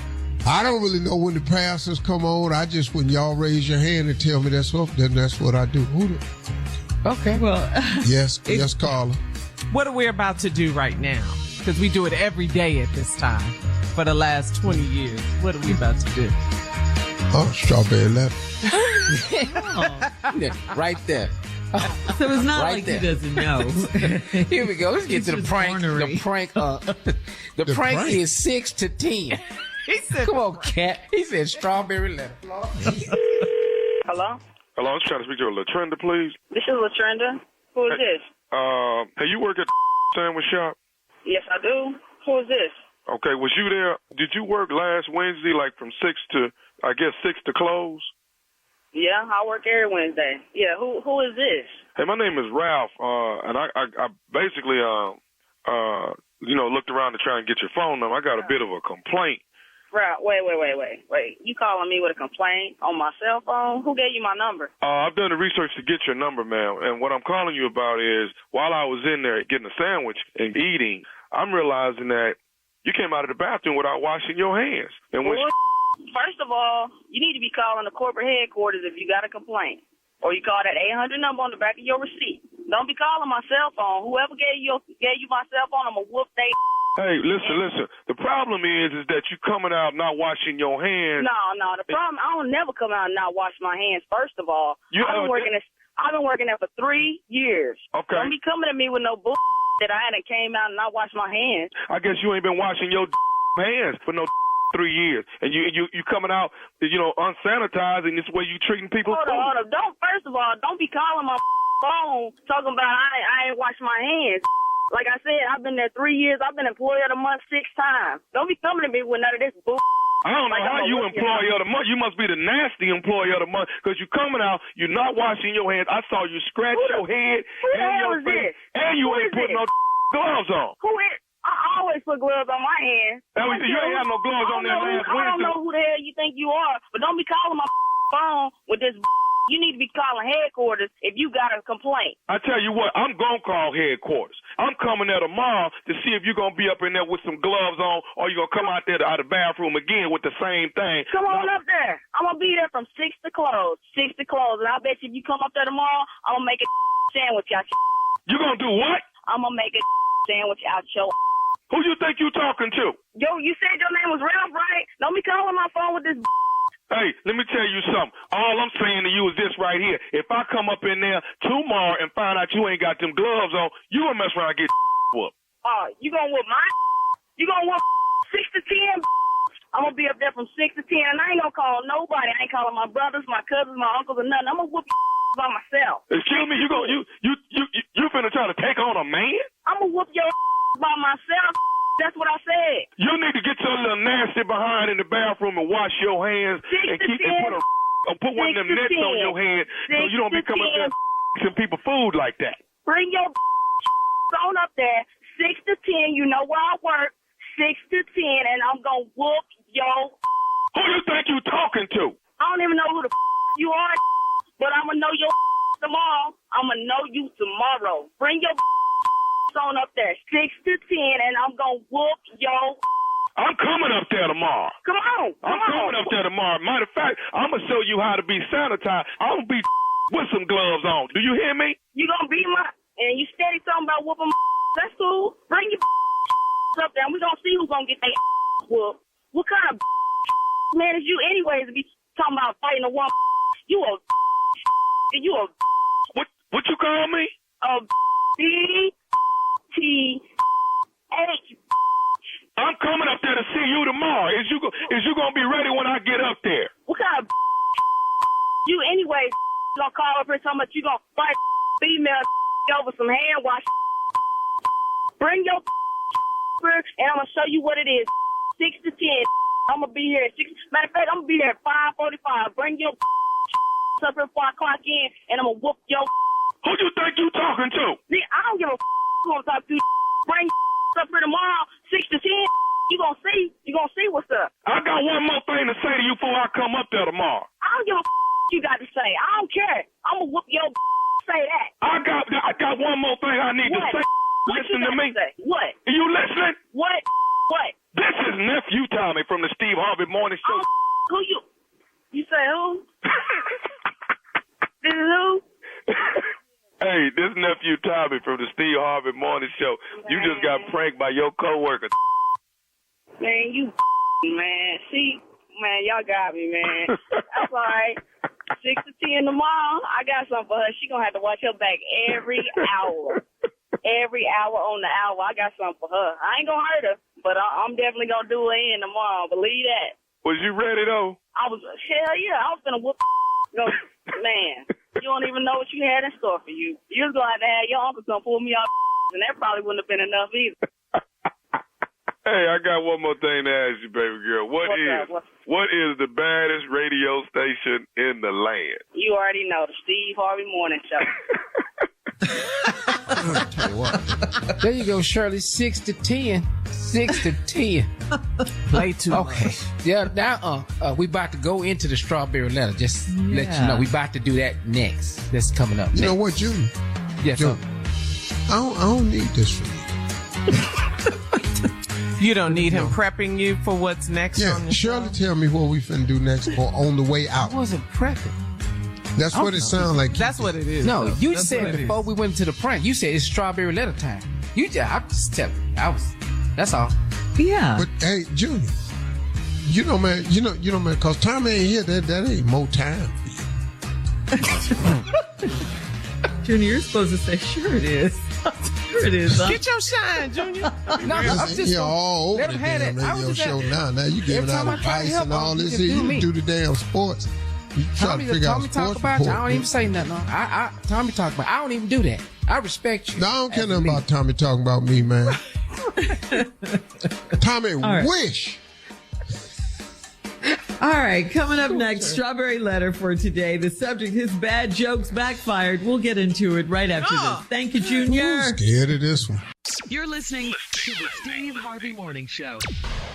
I don't really know when the pastors come on. When y'all raise your hand and tell me that's what I do. Okay. Well. Yes, Carla. What are we about to do right now? Because we do it every day at this time for the last 20 years. What are we about to do? Oh, strawberry letter. Right there. So it's not like he doesn't know. Here we go. Let's get to the prank. Ornery. The prank is 6 to 10. He said, "Come on, cat." He said, "Strawberry letter." Hello. Hello, I was trying to speak to LaTrenda, please. This is LaTrenda. Who is this? Hey, you work at the sandwich shop? Yes, I do. Who is this? Okay, was you there? Did you work last Wednesday, like from 6 to close? Yeah, I work every Wednesday. Yeah, who is this? Hey, my name is Ralph, and I basically, looked around to try and get your phone number. I got a bit of a complaint. Ralph, wait. You calling me with a complaint on my cell phone? Who gave you my number? I've done the research to get your number, ma'am, and what I'm calling you about is while I was in there getting a sandwich and eating, I'm realizing that you came out of the bathroom without washing your hands. And First of all, you need to be calling the corporate headquarters if you got a complaint. Or you call that 800 number on the back of your receipt. Don't be calling my cell phone. Whoever gave you my cell phone, I'm going to whoop they. Hey, listen. The problem is that you coming out not washing your hands. No. The problem, I don't never come out and not wash my hands, first of all. I've been working there for 3 years. Okay. Don't be coming at me with no bull that I hadn't came out and not washed my hands. I guess you ain't been washing your hands for no 3 years. And you coming out, unsanitized, and this way you treating people. Hold on. First of all, don't be calling my phone talking about I ain't washed my hands. Like I said, I've been there 3 years. I've been employee of the month 6 times. Don't be coming to me with none of this bull. I don't know how you employee of the month. You must be the nasty employee of the month because you coming out, you're not washing your hands. I saw you scratch your head and your face, and you ain't putting no gloves on. Who is? I always put gloves on my hands. You ain't have no gloves on there last Wednesday. I don't know who the hell you think you are, but don't be calling my phone with this. You need to be calling headquarters if you got a complaint. I tell you what, I'm going to call headquarters. I'm coming there tomorrow to see if you're going to be up in there with some gloves on or you're going to come out there out of the bathroom again with the same thing. Come on up there. I'm going to be there from 6 to close. 6 to close. And I bet you if you come up there tomorrow, I'm going to make a sandwich out your. You going to do what? I'm going to make a sandwich out your. Who you think you talking to? Yo, you said your name was Ralph, right? Don't be calling my phone with this. Hey, let me tell you something. All I'm saying to you is this right here. If I come up in there tomorrow and find out you ain't got them gloves on, you gonna mess around and get whooped. You gonna whoop mine? You gonna whoop 6 to 10? I'm going to be up there from 6 to 10, and I ain't going to call nobody. I ain't calling my brothers, my cousins, my uncles, or nothing. I'm going to whoop your by myself. Excuse me, you finna try to take on a man? I'm going to whoop your by myself. That's what I said. You need to get your little nasty behind in the bathroom and wash your hands and put one of them nets on your hand so you don't be coming up there some people food like that. Bring your on up there, 6 to 10. You know where I work, 6 to 10, and I'm gonna whoop your. Who you think you talking to? I don't even know who the you are, but I'm gonna know your tomorrow. I'm gonna know you tomorrow. Bring your on up there, 6 to 10, and I'm gonna whoop your. I'm coming up there tomorrow. Come on. I'm coming up there tomorrow. Matter of fact, I'm gonna show you how to be sanitized. I'm gonna be with some gloves on. Do you hear me? You gonna be my. And you steady talking about whooping that's cool. Bring your up there and we're gonna see who's gonna get their whooped. What kind of man is you anyways to be talking about fighting a woman? You a what you call me? A B-T-H. I'm coming up there to see you tomorrow. Is you gonna be ready when I get up there? What kind of you anyways gonna call up here talking about you gonna fight female over some hand wash. Bring your and I'm gonna show you what it is. 6 to 10. I'm gonna be here at 6. Matter of fact, I'm gonna be there at 5:45. Bring your up here before I clock in, and I'm gonna whoop your. Who you think you talking to? I don't give a who I'm talking to. Bring up here tomorrow, 6 to 10. You gonna see what's up. I got one more thing to say to you before I come up there tomorrow. I don't give a you got to say. I don't care. I'm gonna whoop your. Say that. I got one more thing I need to say. Listen to me. Say? What? Are you listening? What? This is Nephew Tommy from the Steve Harvey Morning Show. Who you? You say who? This is who? Hey, this Nephew Tommy from the Steve Harvey Morning Show. Man. You just got pranked by your coworker. Man, you man. See, man, y'all got me, man. That's all right. 6 to 10 tomorrow. I got something for her. She gonna have to watch her back every hour. Every hour on the hour. I got something for her. I ain't gonna hurt her, but I'm definitely gonna do her in tomorrow. Believe that. Was you ready though? Hell yeah. I was gonna whoop. Man, you don't even know what you had in store for you. You was gonna have to have your uncle come pull me out, and that probably wouldn't have been enough either. Hey, I got one more thing to ask you, baby girl. What is the baddest radio station in the land? You already know, the Steve Harvey Morning Show. There you go, Shirley. 6 to 10. 6 to 10. Play too okay. much. Yeah, now we about to go into the strawberry letter. Just let you know, we about to do that next. That's coming up. You know what, Junior? Yes, Junior, I don't need this from you. You don't need him prepping you for what's next on the show? Shirley, tell me what we finna do next or on the way out. I wasn't prepping. That's what it sounds like. That's what it is. No, you said before we went to the prank, you said it's strawberry letter time. I'm just telling you. That's all. Yeah. But hey, Junior, you know, man, cause Tommy ain't here. That ain't more time for you. Junior, you're supposed to say, sure it is. Sure it is. Huh? Get your shine, Junior. No, I'm just all over the damn radio show now. Now you giving out advice and all this. You do the damn sports. You try to figure out sports report. I don't even say nothing. Tommy talk about. I don't even do that. I respect you. No, I don't care nothing about Tommy talking about me, man. Tommy, wish. All right, coming up next, strawberry letter for today. The subject, his bad jokes backfired. We'll get into it right after this. Thank you, Junior. I'm scared of this one. You're listening to the Steve Harvey Morning Show.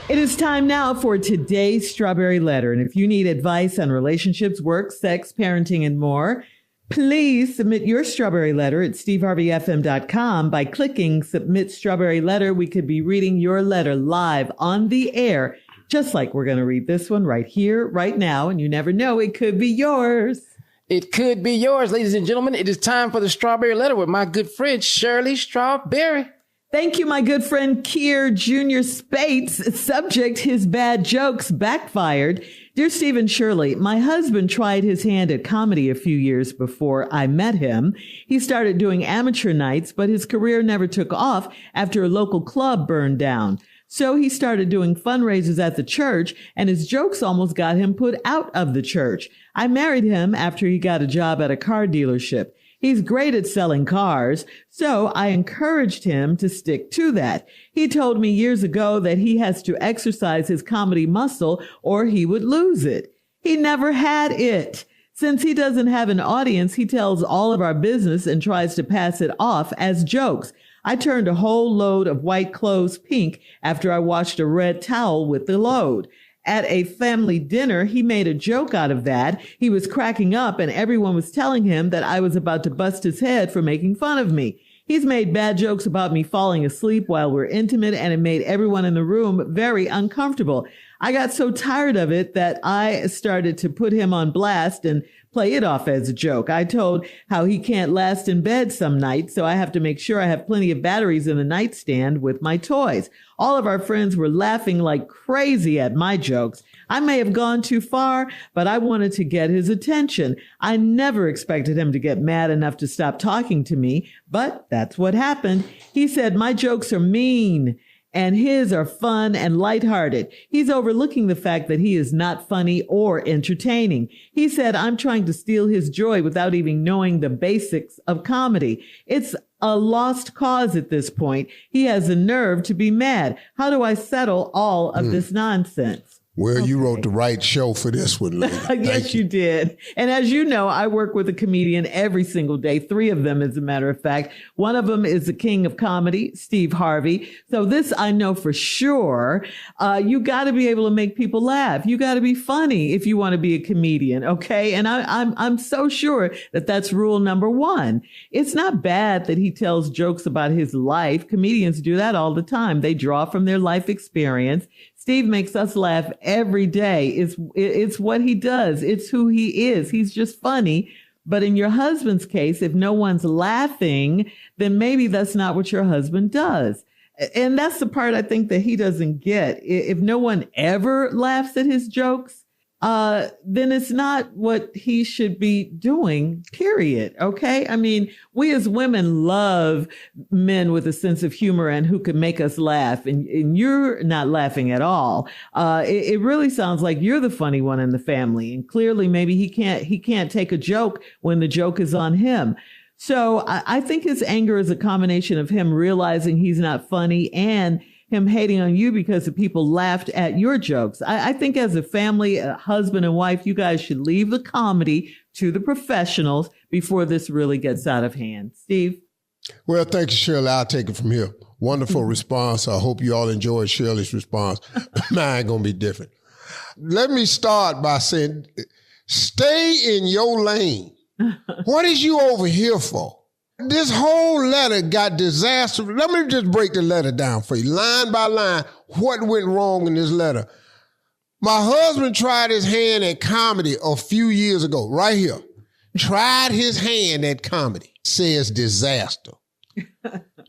It is time now for today's strawberry letter. And if you need advice on relationships, work, sex, parenting, and more, please submit your strawberry letter at steveharveyfm.com. By clicking submit strawberry letter, we could be reading your letter live on the air. Just like we're going to read this one right here, right now, and you never know, it could be yours. It could be yours, ladies and gentlemen. It is time for the strawberry letter with my good friend, Shirley Strawberry. Thank you, my good friend, Keir Jr. Spates. Subject, his bad jokes backfired. Dear Steve and Shirley, my husband tried his hand at comedy a few years before I met him. He started doing amateur nights, but his career never took off after a local club burned down. So he started doing fundraisers at the church, and his jokes almost got him put out of the church. I married him after he got a job at a car dealership. He's great at selling cars, so I encouraged him to stick to that. He told me years ago that he has to exercise his comedy muscle or he would lose it. He never had it. Since he doesn't have an audience, he tells all of our business and tries to pass it off as jokes. I turned a whole load of white clothes pink after I washed a red towel with the load. At a family dinner, he made a joke out of that. He was cracking up and everyone was telling him that I was about to bust his head for making fun of me. He's made bad jokes about me falling asleep while we're intimate, and it made everyone in the room very uncomfortable. I got so tired of it that I started to put him on blast and play it off as a joke. I told how he can't last in bed some nights, so I have to make sure I have plenty of batteries in the nightstand with my toys. All of our friends were laughing like crazy at my jokes. I may have gone too far, but I wanted to get his attention. I never expected him to get mad enough to stop talking to me, but that's what happened. He said my jokes are mean and his are fun and lighthearted. He's overlooking the fact that he is not funny or entertaining. He said I'm trying to steal his joy without even knowing the basics of comedy. It's a lost cause at this point. He has the nerve to be mad. How do I settle all of this nonsense? Well, you wrote the right show for this one, lady. Yes, you did. And as you know, I work with a comedian every single day. 3 of them, as a matter of fact. One of them is the king of comedy, Steve Harvey. So this I know for sure. You got to be able to make people laugh. You got to be funny if you want to be a comedian, okay? And I'm so sure that that's rule number 1. It's not bad that he tells jokes about his life. Comedians do that all the time. They draw from their life experience. Steve makes us laugh every day. It's what he does. It's who he is. He's just funny. But in your husband's case, if no one's laughing, then maybe that's not what your husband does. And that's the part I think that he doesn't get. If no one ever laughs at his jokes, then it's not what he should be doing, period. Okay. I mean, we as women love men with a sense of humor and who can make us laugh. And you're not laughing at all. It really sounds like you're the funny one in the family. And clearly maybe he can't take a joke when the joke is on him. So I think his anger is a combination of him realizing he's not funny and him hating on you because the people laughed at your jokes. I think as a family, a husband and wife, you guys should leave the comedy to the professionals before this really gets out of hand. Steve? Well, thank you, Shirley. I'll take it from here. Wonderful response. I hope you all enjoyed Shirley's response. Mine gonna be different. Let me start by saying, stay in your lane. What is you over here for? This whole letter got disaster. Let me just break the letter down for you, line by line, what went wrong in this letter. My husband tried his hand at comedy a few years ago, right here. Tried his hand at comedy. Says disaster.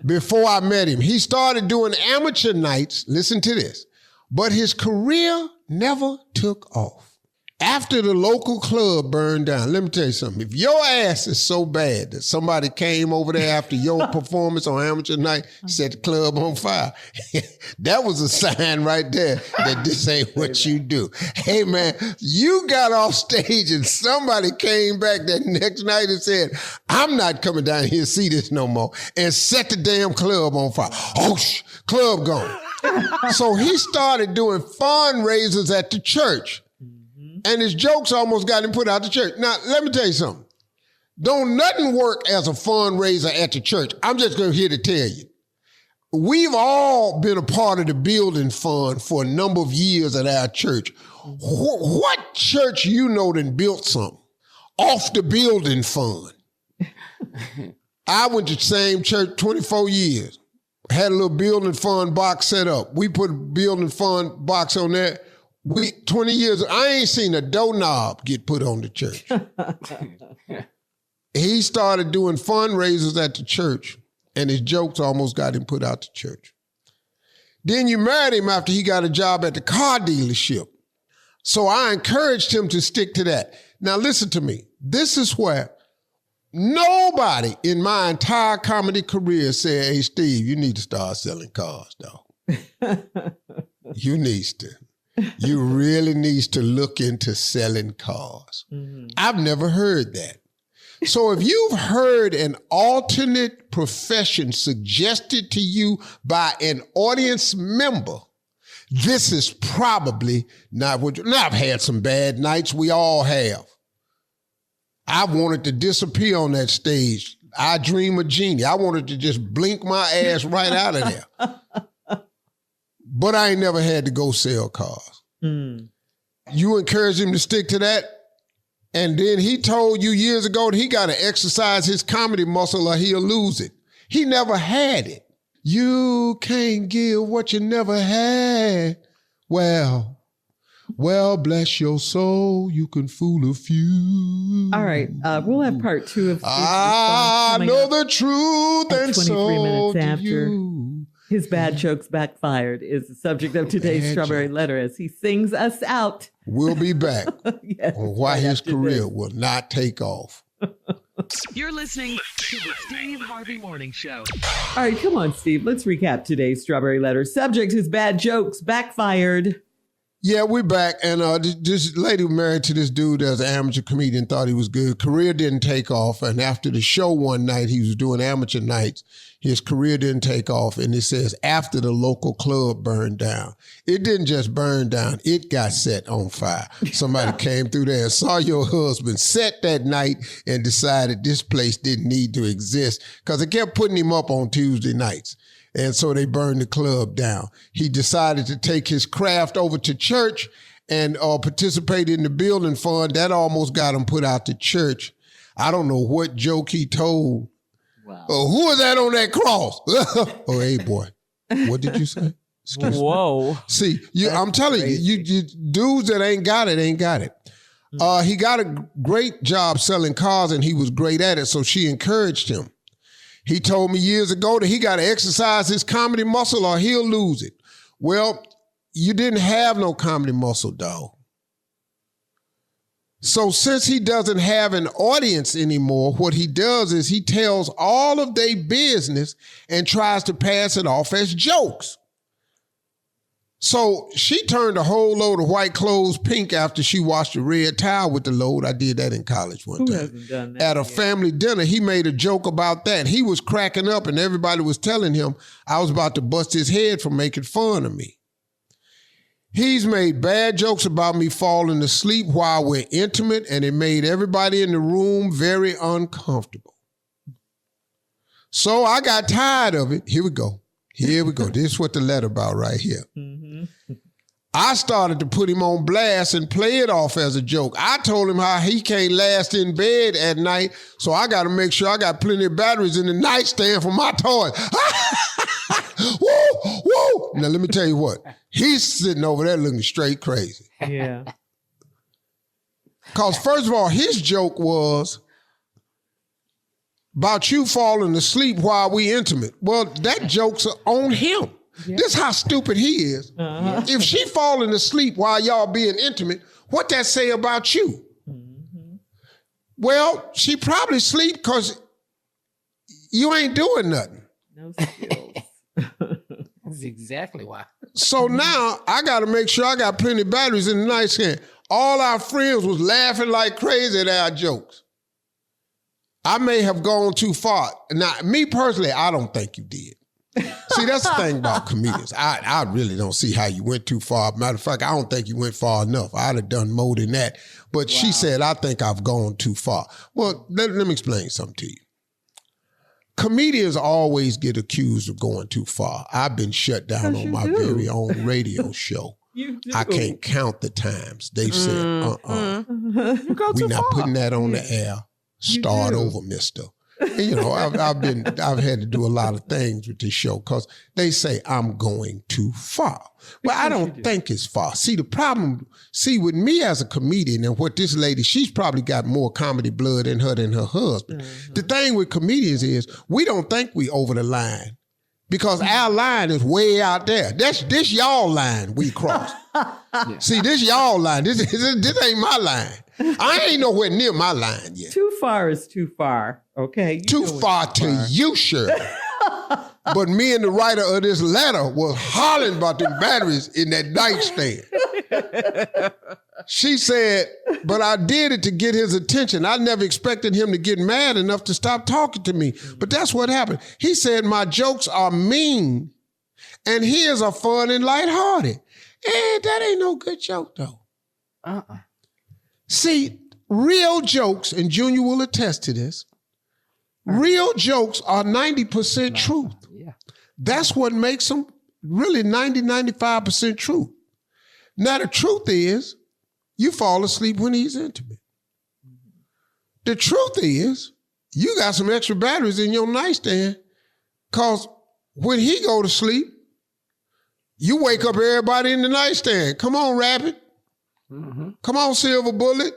Before I met him, he started doing amateur nights, listen to this, but his career never took off. After the local club burned down, let me tell you something. If your ass is so bad that somebody came over there after your performance on amateur night, set the club on fire, that was a sign right there that this ain't what you do. Hey, man, you got off stage and somebody came back that next night and said, I'm not coming down here to see this no more, and set the damn club on fire. Oh, club gone. So he started doing fundraisers at the church. And his jokes almost got him put out the church. Now, let me tell you something. Don't nothing work as a fundraiser at the church. I'm just going to here to tell you. We've all been a part of the building fund for a number of years at our church. What church you know done built something off the building fund? I went to the same church 24 years. Had a little building fund box set up. We put a building fund box on there. 20 years, I ain't seen a doorknob get put on the church. He started doing fundraisers at the church, and his jokes almost got him put out the church. Then you married him after he got a job at the car dealership. So I encouraged him to stick to that. Now listen to me. This is where nobody in my entire comedy career said, hey, Steve, you need to start selling cars, dog. You really needs to look into selling cars. Mm-hmm. I've never heard that. So if you've heard an alternate profession suggested to you by an audience member, this is probably not what now, I've had some bad nights. We all have. I wanted to disappear on that stage. I dream of genie. I wanted to just blink my ass right out of there. But I ain't never had to go sell cars. Mm. You encourage him to stick to that? And then he told you years ago that he got to exercise his comedy muscle or he'll lose it. He never had it. You can't give what you never had. Well, bless your soul. You can fool a few. All right. We'll have part 2 of I know the truth and 23 minutes so after. You. His bad jokes backfired is the subject of today's Strawberry Letter as he sings us out. We'll be back yes, on why his career will not take off. You're listening to the Steve Harvey Morning Show. All right, come on, Steve. Let's recap today's Strawberry Letter. Subject is bad jokes backfired. Yeah, we're back. And this lady married to this dude as an amateur comedian, thought he was good. Career didn't take off. And after the show one night, he was doing amateur nights. His career didn't take off. And it says after the local club burned down. It didn't just burn down. It got set on fire. Somebody came through there and saw your husband set that night and decided this place didn't need to exist because they kept putting him up on Tuesday nights. And so they burned the club down. He decided to take his craft over to church and participate in the building fund. That almost got him put out to church. I don't know what joke he told. Wow. Who was that on that cross? Oh, hey, boy. What did you say? Excuse Whoa. Me. See, I'm telling you, dudes that ain't got it, ain't got it. He got a great job selling cars and he was great at it, so she encouraged him. He told me years ago that he got to exercise his comedy muscle or he'll lose it. Well, you didn't have no comedy muscle, dog. So since he doesn't have an audience anymore, what he does is he tells all of their business and tries to pass it off as jokes. So she turned a whole load of white clothes pink after she washed a red towel with the load. I did that in college one time. Who hasn't done that At a yet? family dinner, he made a joke about that. He was cracking up and everybody was telling him I was about to bust his head for making fun of me. He's made bad jokes about me falling asleep while we're intimate, and it made everybody in the room very uncomfortable. So I got tired of it. Here we go. This is what the letter about right here. Mm-hmm. I started to put him on blast and play it off as a joke. I told him how he can't last in bed at night, so I got to make sure I got plenty of batteries in the nightstand for my toys. Woo, woo. Now, let me tell you what. He's sitting over there looking straight crazy. Yeah. Because first of all, his joke was about you falling asleep while we intimate. Well, that joke's on him. Yeah. This is how stupid he is. Uh-huh. If she falling asleep while y'all being intimate, what that say about you? Mm-hmm. Well, she probably sleep because you ain't doing nothing. No skills. That's exactly why. So now I got to make sure I got plenty of batteries in the nightstand. All our friends was laughing like crazy at our jokes. I may have gone too far. Now, me personally, I don't think you did. See, that's the thing about comedians. I really don't see how you went too far. Matter of fact, I don't think you went far enough. I'd have done more than that. But She said, I think I've gone too far. Well, let me explain something to you. Comedians always get accused of going too far. I've been shut down on my very own radio show. I can't count the times they've said, we're not putting that on the air. Start over, mister. And, you know, I've had to do a lot of things with this show because they say I'm going too far. Well, I don't think it's far. See, the problem, with me as a comedian and what this lady, she's probably got more comedy blood in her than her husband. Mm-hmm. The thing with comedians is we don't think we over the line because our line is way out there. This y'all line we crossed. Yeah. See, this y'all line. This ain't my line. I ain't nowhere near my line yet. Too far is too far, okay? Too far to you, Shirley. But me and the writer of this letter was hollering about the batteries in that nightstand. She said, but I did it to get his attention. I never expected him to get mad enough to stop talking to me. But that's what happened. He said, my jokes are mean and his are fun and lighthearted. And that ain't no good joke, though. See, real jokes, and Junior will attest to this, real jokes are 90% truth. Yeah. That's what makes them really 95% truth. Now, the truth is, you fall asleep when he's intimate. The truth is, you got some extra batteries in your nightstand because when he go to sleep, you wake up everybody in the nightstand. Come on, Rabbit. Mm-hmm. Come on, Silver Bullet.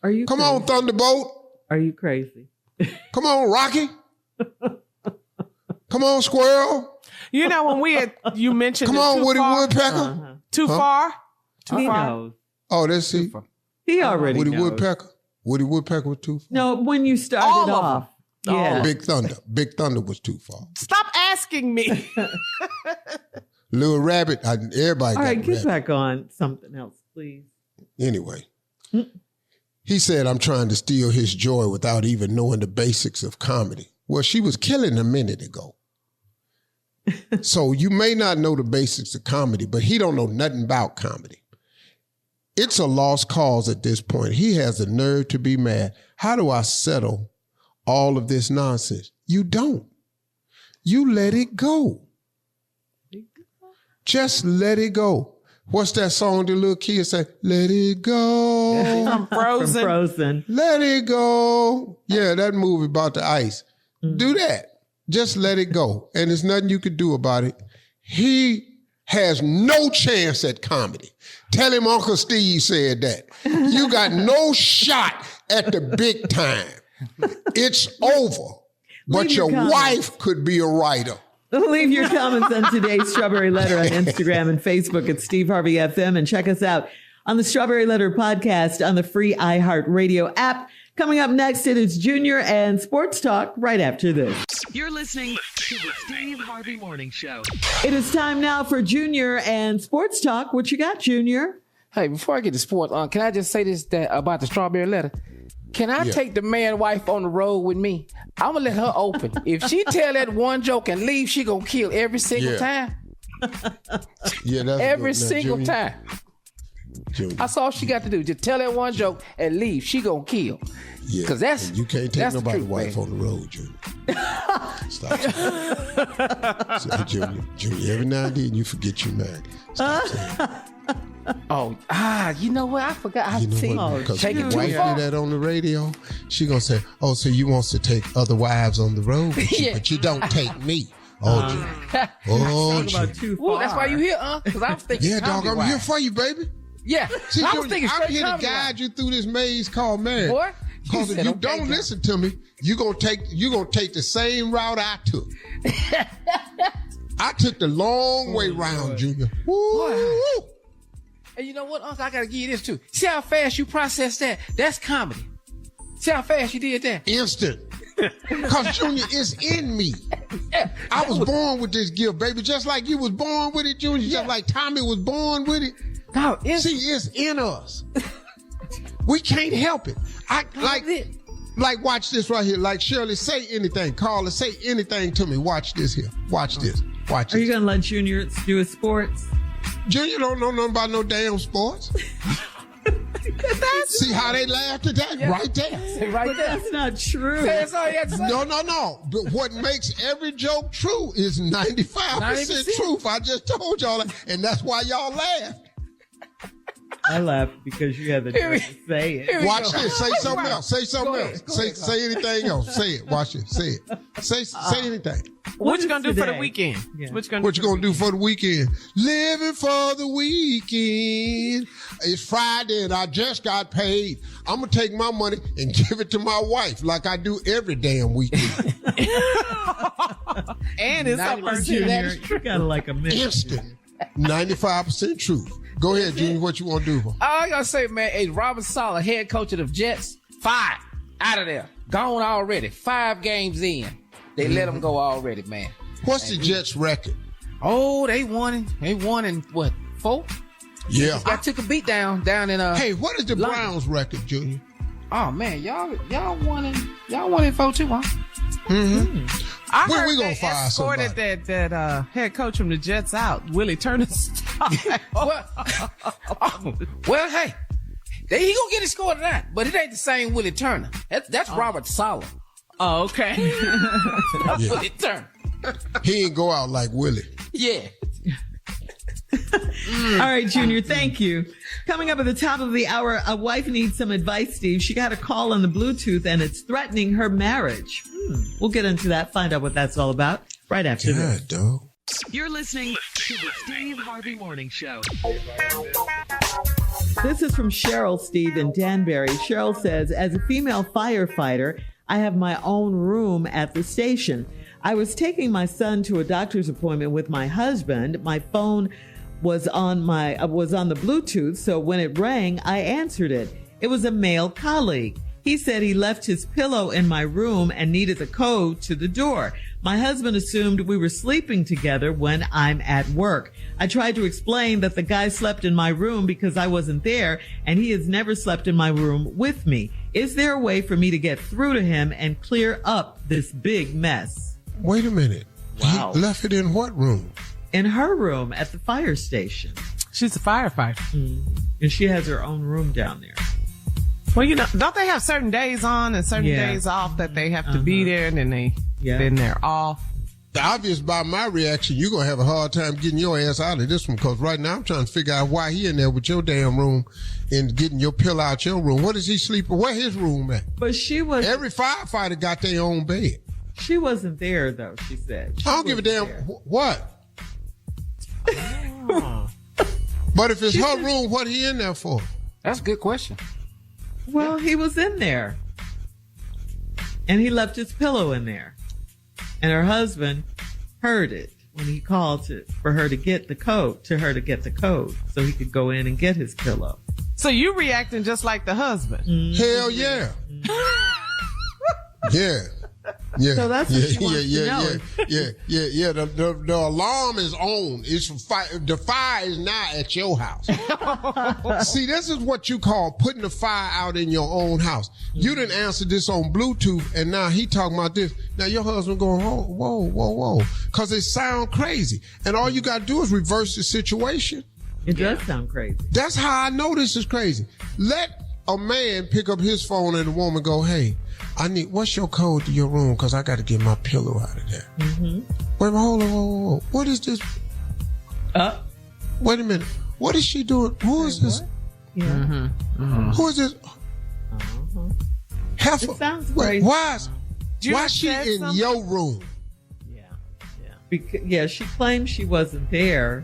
Are you Come crazy? on, Thunderbolt. Are you crazy? Come on, Rocky. Come on, Squirrel. You know, when you mentioned Come on, Woody Woodpecker. Uh-huh. Too far? He knows. Oh, let's see. He already Woody knows. Woodpecker. Woody Woodpecker was too far. No, when you started All of off. them. Yeah. Big Thunder. Big Thunder was too far. Stop asking me. Little Rabbit. Everybody All got right, get Rabbit. back on something else, please. Anyway, he said, I'm trying to steal his joy without even knowing the basics of comedy. Well, she was killing a minute ago. So you may not know the basics of comedy, but he don't know nothing about comedy. It's a lost cause at this point. He has the nerve to be mad. How do I settle all of this nonsense? You don't. You let it go. Just let it go. What's that song the little kids say? Let it go. I'm frozen. From Frozen. Let it go. Yeah, that movie about the ice. Do that. Just let it go. And there's nothing you could do about it. He has no chance at comedy. Tell him Uncle Steve said that. You got no shot at the big time. It's over. But Leave your your comments. wife could be a writer. Leave your comments on today's Strawberry Letter on Instagram and Facebook at Steve Harvey FM, and check us out on the Strawberry Letter podcast on the free iHeartRadio app. Coming up next, it is Junior and Sports Talk right after this. You're listening to the Steve Harvey Morning Show. It is time now for Junior and Sports Talk. What you got, Junior? Hey, before I get to sports, can I just say this about the Strawberry Letter? Can I take the man wife on the road with me? I'm going to let her open. If she tell that one joke and leave, she going to kill every single time. Yeah, that's Every good. Now, single Junior, time. Junior. That's all she got to do. Just tell that one joke and leave. She going to kill. Yeah, Because that's and you can't take that's the nobody's truth, wife man. on the road, Junior. Stop. So, Junior, every now and then you forget you're married. Stop saying that. You know what? I forgot. You know what? Because take your it too wife far. did that on the radio. She gonna say, "Oh, so you wants to take other wives on the road, with you, Yeah. but you don't take me." Oh, Junior. Oh, Talk about Junior. too Ooh, far. that's why you here, Because I was thinking Yeah, dog, I'm comedy-wise. here for you, baby. Yeah. See, I was Junior, thinking I'm straight here to comedy-wise. guide you through this maze called marriage. Boy, Because if said, you okay, don't John. listen to me, you're gonna take the same route I took. I took the long way round, Junior. Woo! And you know what, Uncle? I gotta give you this too. See how fast you process that? That's comedy. See how fast you did that? Instant. Because Junior is in me. I was born with this gift, baby, just like you was born with it, Junior, just like Tommy was born with it. No, it's See, it's in us. We can't help it. Like watch this right here. Like Shirley, say anything. Carla, say anything to me. Watch this here. Watch this. Watch Are you this. going to let Junior do his sports? Junior don't know nothing about no damn sports. See how they laughed at that? Right there. right But there. that's not true. That's all you had to say. No. But what makes every joke true is 95% 90%. truth. I just told y'all that. And that's why y'all laughed. I laughed because you had the nerve to say it. Watch this. Say something else. Say something Go else. ahead. Say anything else. Say it. Watch it. Say it. Say anything. What you is gonna do for the today? weekend? Yeah. What you gonna What you gonna do for the weekend? Living for the weekend. It's Friday and I just got paid. I'm gonna take my money and give it to my wife like I do every damn weekend. And it's her 90%. birthday. Junior, you got to like a minute. Instant. 95% truth. Go ahead, Junior. What you want to do? All I gotta say, man, is Robert Saleh, head coach of the Jets, fired. Out of there. Gone already. 5 games in. They let them go already, man. What's the Jets' record? Oh, they won in what, 4? Yeah. I took a beat down in Hey, what is the London. Browns' record, Junior? Oh man, y'all won in 4 too, huh? Mm-hmm. I When heard we gonna they fire escorted somebody? that head coach from the Jets out, Willie Turner style. Well, hey, he gonna get escorted out, but it ain't the same Willie Turner. That's Robert Sala. Oh, okay. That's Willie Turner. He ain't go out like Willie. Yeah. All right, Junior, thank you. Coming up at the top of the hour, a wife needs some advice, Steve. She got a call on the Bluetooth and it's threatening her marriage. We'll get into that, find out what that's all about right after this. Dog. You're listening to the Steve Harvey Morning Show. This is from Cheryl, Steve, in Danbury. Cheryl says, as a female firefighter, I have my own room at the station. I was taking my son to a doctor's appointment with my husband. My phone was on the Bluetooth, so when it rang, I answered it. It was a male colleague. He said he left his pillow in my room and needed the code to the door. My husband assumed we were sleeping together when I'm at work. I tried to explain that the guy slept in my room because I wasn't there, and he has never slept in my room with me. Is there a way for me to get through to him and clear up this big mess? Wait a minute. Wow. He left it in what room? In her room at the fire station. She's a firefighter. And she has her own room down there. Well, don't they have certain days on and certain days off that they have to be there, and then then they're off? Obvious by my reaction, you're going to have a hard time getting your ass out of this one, because right now I'm trying to figure out why he in there with your damn room and getting your pillow out your room. What is he sleeping? Where his room at? But she was... Every firefighter got their own bed. She wasn't there, though, she said. I don't give a damn what. But if it's her room, what he in there for? That's a good question. Well, he was in there. And he left his pillow in there. And her husband heard it when he called for her to get the code, so he could go in and get his pillow. So you reacting just like the husband? Hell yeah. Yeah. Yeah. So that's what she wants to know. Yeah. The alarm is on. The fire is now at your house. See, this is what you call putting the fire out in your own house. You didn't answer this on Bluetooth, and now he talking about this. Now your husband going, whoa, because it sound crazy. And all you got to do is reverse the situation. It does sound crazy. That's how I know this is crazy. Let a man pick up his phone and the woman go, hey, what's your code to your room? Because I got to get my pillow out of there. Wait a minute, hold on. What is this? Wait a minute. What is she doing? Who is this? Yeah. Who is this? Heifer. It sounds crazy. Why is she in your room? Yeah. She claimed she wasn't there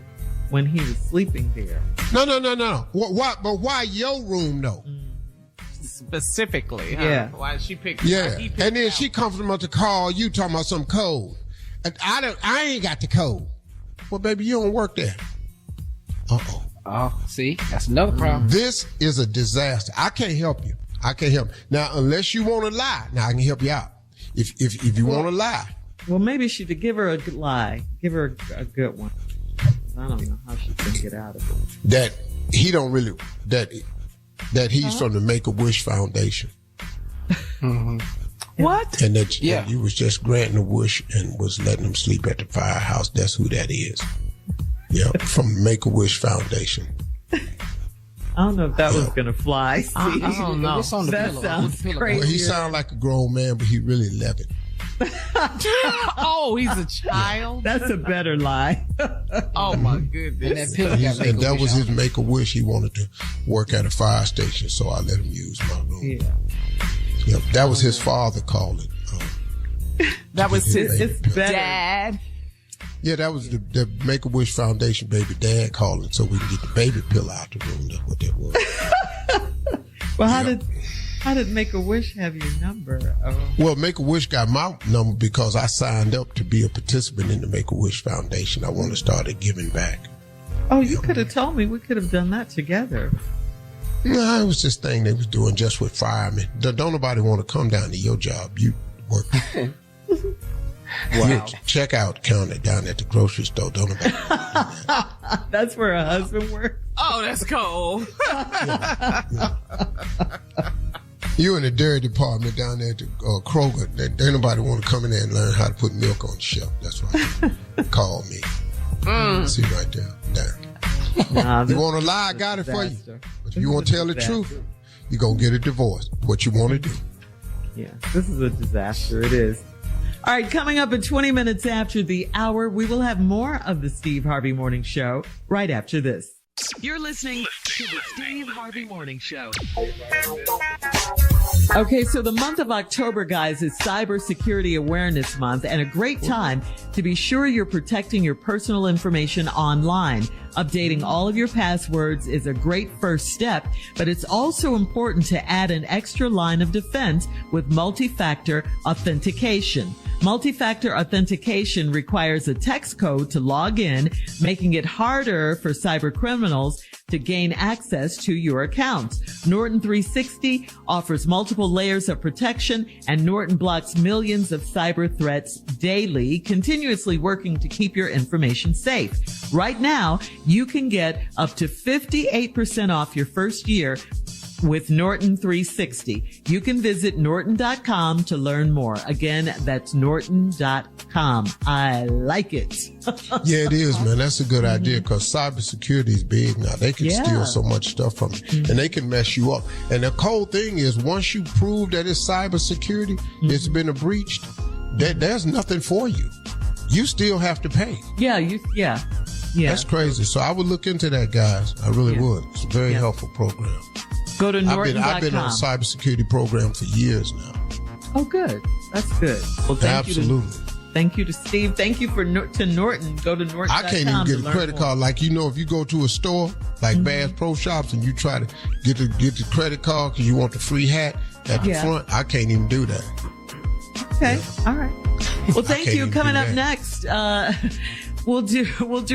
when he was sleeping there. No. But why your room though? Specifically, huh? Yeah. Why she picked? And then she comes from to call you talking about some code. I ain't got the code. Well, baby, you don't work there. Oh, see, that's another problem. This is a disaster. I can't help you. Now, unless you want to lie, now I can help you out. If you want to lie. Well, maybe she should give her a good lie. Give her a good one. I don't know how she's going to get out of it. That he's from the Make-A-Wish Foundation. What? And that you was just granting a wish and was letting them sleep at the firehouse. That's who that is. Yeah, from Make-A-Wish Foundation. I don't know if that was going to fly. See? I don't know. What's on the That pillow? sounds crazy. Well, he sounds like a grown man, but he really 11. Oh, he's a child. That's a better lie. Oh my goodness. And that was his Make-A-Wish. He wanted to work at a fire station, so I let him use my room. Yeah. Yep, that was his father calling. That was his better. dad. Yeah, that was the Make-A-Wish Foundation baby dad calling so we can get the baby pillow out the room. That's what that was. Well, how did Make-A-Wish have your number? Well, Make-A-Wish got my number because I signed up to be a participant in the Make-A-Wish Foundation. I want to start giving back. Oh, you could have told me. We could have done that together. No, it was this thing they was doing just with firemen. Don't nobody want to come down to your job. You work. Wow. Checkout counter down at the grocery store, don't it? That's where a husband works. Oh, that's cold. You in the dairy department down there at the Kroger. Ain't nobody want to come in there and learn how to put milk on the shelf. That's why. Call me. See right there. Damn. You want to lie? I got it for you. But if you want to tell the truth, you're going to get a divorce. What you want to do. Yeah, this is a disaster. It is. All right, coming up at 20 minutes after the hour, we will have more of the Steve Harvey Morning Show right after this. You're listening to the Steve Harvey Morning Show. Okay, so the month of October, guys, is Cybersecurity Awareness Month, and a great time to be sure you're protecting your personal information online. Updating all of your passwords is a great first step, but it's also important to add an extra line of defense with multi-factor authentication. Multi-factor authentication requires a text code to log in, making it harder for cyber criminals to gain access to your accounts. Norton 360 offers multiple layers of protection, and Norton blocks millions of cyber threats daily, continuously working to keep your information safe. Right now, you can get up to 58% off your first year with Norton 360. You can visit Norton.com to learn more. Again, that's Norton.com. I like it. Yeah, it is, man. That's a good idea because cybersecurity is big now. They can steal so much stuff from you and they can mess you up. And the cold thing is once you prove that it's cybersecurity, it's been breached, there's nothing for you. You still have to pay. Yeah. That's crazy. So I would look into that, guys. I really would. It's a very helpful program. Go to Norton.com. I've been on a cybersecurity program for years now. Oh, good. That's good. Well, Absolutely. Thank you to Steve. Thank you to Norton. Go to Norton.com. I can't even get a credit card. Like, if you go to a store like Bass Pro Shops and you try to get the credit card because you want the free hat at the front, I can't even do that. Okay. All right. Well, thank you. Coming up next, we'll do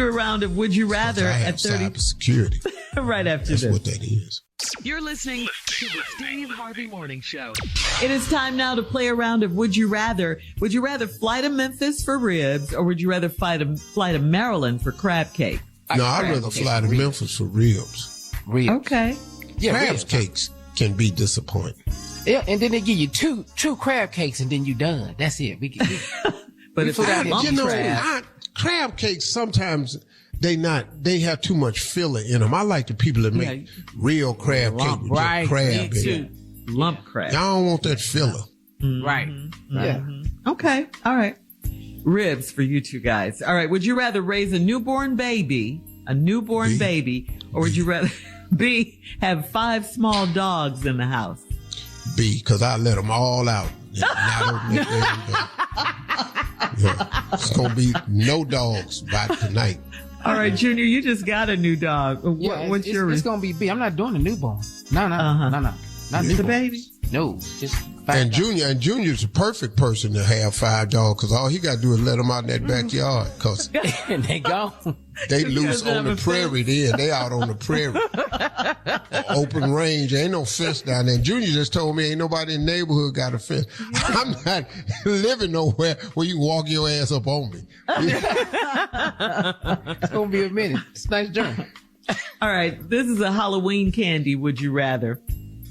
a round of Would You Rather at 30. Cybersecurity. Right after this. That's what that is. You're listening to the Steve Harvey Morning Show. It is time now to play a round of Would You Rather. Would you rather fly to Memphis for ribs, or would you rather fly to Maryland for crab cake? No, I'd rather fly to Memphis for ribs. Okay. Yeah, crab cakes can be disappointing. Yeah, and then they give you two crab cakes and then you done. That's it. But if crab cakes sometimes they have too much filler in them. I like the people that make real crab cake with just crab in it. Lump crab. Y'all don't want that filler. Right. Yeah. Okay. All right. Ribs for you two guys. All right. Would you rather raise a newborn baby, or would you rather have 5 small dogs in the house? B, because I let them all out. It's going to be no dogs by tonight. All right, Junior, you just got a new dog. What's your? It's gonna be B. I'm not doing a newborn. No. Not the baby. No, just. And Junior's the perfect person to have 5 dogs because all he got to do is let them out in that backyard because and they gone. They loose on the prairie there. They out on the prairie. Open range. Ain't no fence down there. Junior just told me ain't nobody in the neighborhood got a fence. I'm not living nowhere where you walk your ass up on me. It's going to be a minute. It's a nice journey. All right. This is a Halloween candy. Would you rather?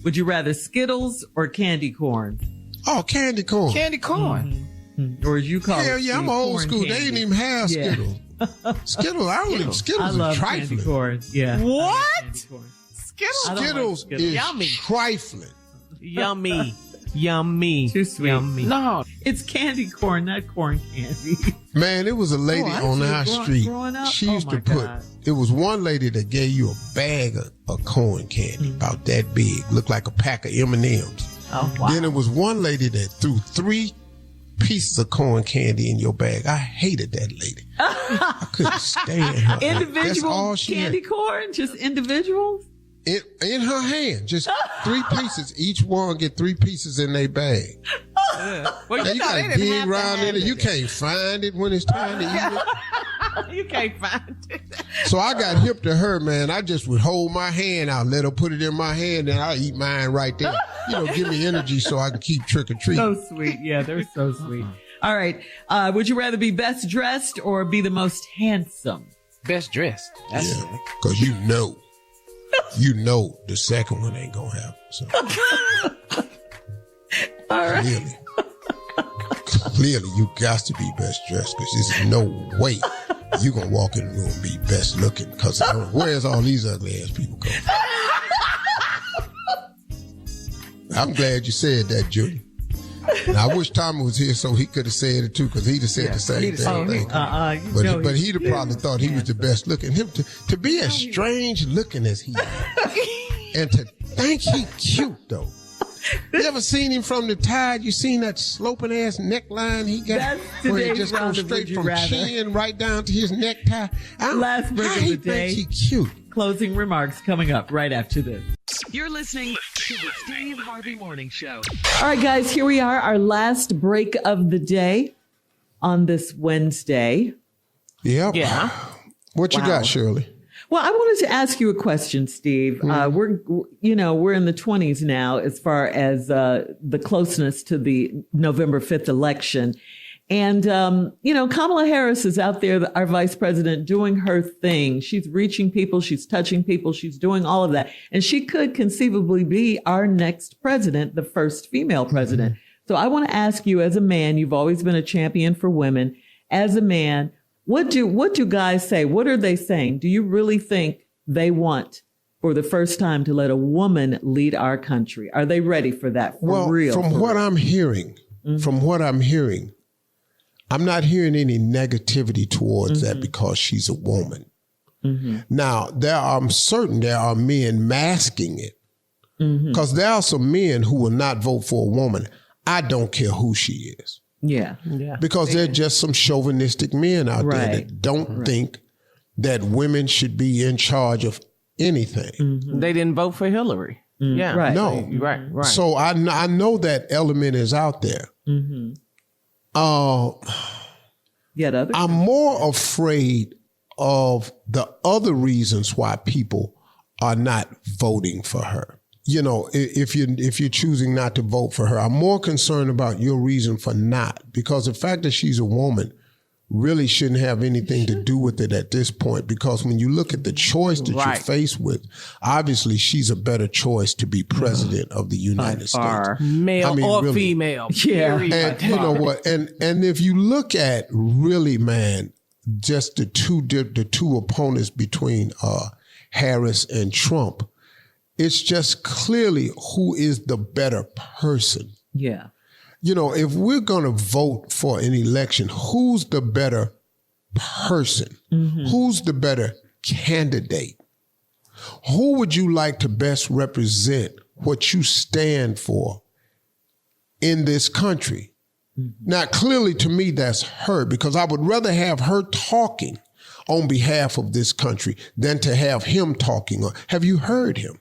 Would you rather Skittles or candy corn? Oh, candy corn. Candy corn. Mm-hmm. Or as you call it. Hell yeah, I'm old school. Candy. They didn't even have Skittles. Skittles, Skittles love is trifling. Candy corn. Yeah. What? Skittles is yummy. Trifling. Yummy. Yummy. Too sweet. Yummy. No, it's candy corn, not corn candy. Man, it was a lady on our street. She used to put, it was one lady that gave you a bag of corn candy, about that big, looked like a pack of M&Ms. Oh, wow. Then there was one lady that threw 3 pieces of corn candy in your bag. I hated that lady. I couldn't stand her. Individual candy corn? Just individuals? In her hand, just 3 pieces. Each one get 3 pieces in their bag. Well, you got to dig around in it. You can't find it when it's time to eat it. You can't find it. So I got hip to her, man. I just would hold my hand out, let her put it in my hand, and I'll eat mine right there. Give me energy so I can keep trick or treating. So sweet. Yeah, they're so sweet. All right. Would you rather be best dressed or be the most handsome? Best dressed. That's because you know the second one ain't gonna happen. So. All right. Clearly, you got to be best dressed because there's no way you gonna walk in the room and be best looking. Because where's all these ugly ass people come from? I'm glad you said that, Junior. Now, I wish Tommy was here so he could have said it too, because he'd have said the same thing. But he'd have probably thought he was the best looking. Him to be as strange looking as he is, and to think he cute though. You ever seen him from the tide? You seen that sloping ass neckline he got? Where he just goes straight from chin right down to his necktie. Last break of the day. He cute. Closing remarks coming up right after this. You're listening to the Steve Harvey Morning Show. All right, guys, here we are, our last break of the day on this Wednesday. Yep. Yeah. What you got, Shirley? Well, I wanted to ask you a question, Steve. We're in the 20s now as far as the closeness to the November 5th election. And, Kamala Harris is out there, our vice president, doing her thing. She's reaching people. She's touching people. She's doing all of that. And she could conceivably be our next president, the first female president. So I want to ask you, as a man, you've always been a champion for women. As a man, what do guys say? What are they saying? Do you really think they want, for the first time, to let a woman lead our country? Are they ready for that? From what I'm hearing, I'm not hearing any negativity towards that because she's a woman. Now, I'm certain there are men masking it, because there are some men who will not vote for a woman. I don't care who she is. Yeah. Because there are just some chauvinistic men out there that don't think that women should be in charge of anything. They didn't vote for Hillary. Yeah. Right. No. Right. So I know that element is out there. I'm more afraid of the other reasons why people are not voting for her. If you're choosing not to vote for her, I'm more concerned about your reason for not, because the fact that she's a woman really shouldn't have anything to do with it at this point, because when you look at the choice that you're faced with, obviously she's a better choice to be president of the United States. Male or really, female. Yeah. And you know what? And if you look at really, man, just the two opponents between Harris and Trump, it's just clearly who is the better person. Yeah. If we're going to vote for an election, who's the better person? Who's the better candidate? Who would you like to best represent what you stand for in this country? Now, clearly to me, that's her, because I would rather have her talking on behalf of this country than to have him talking. Have you heard him?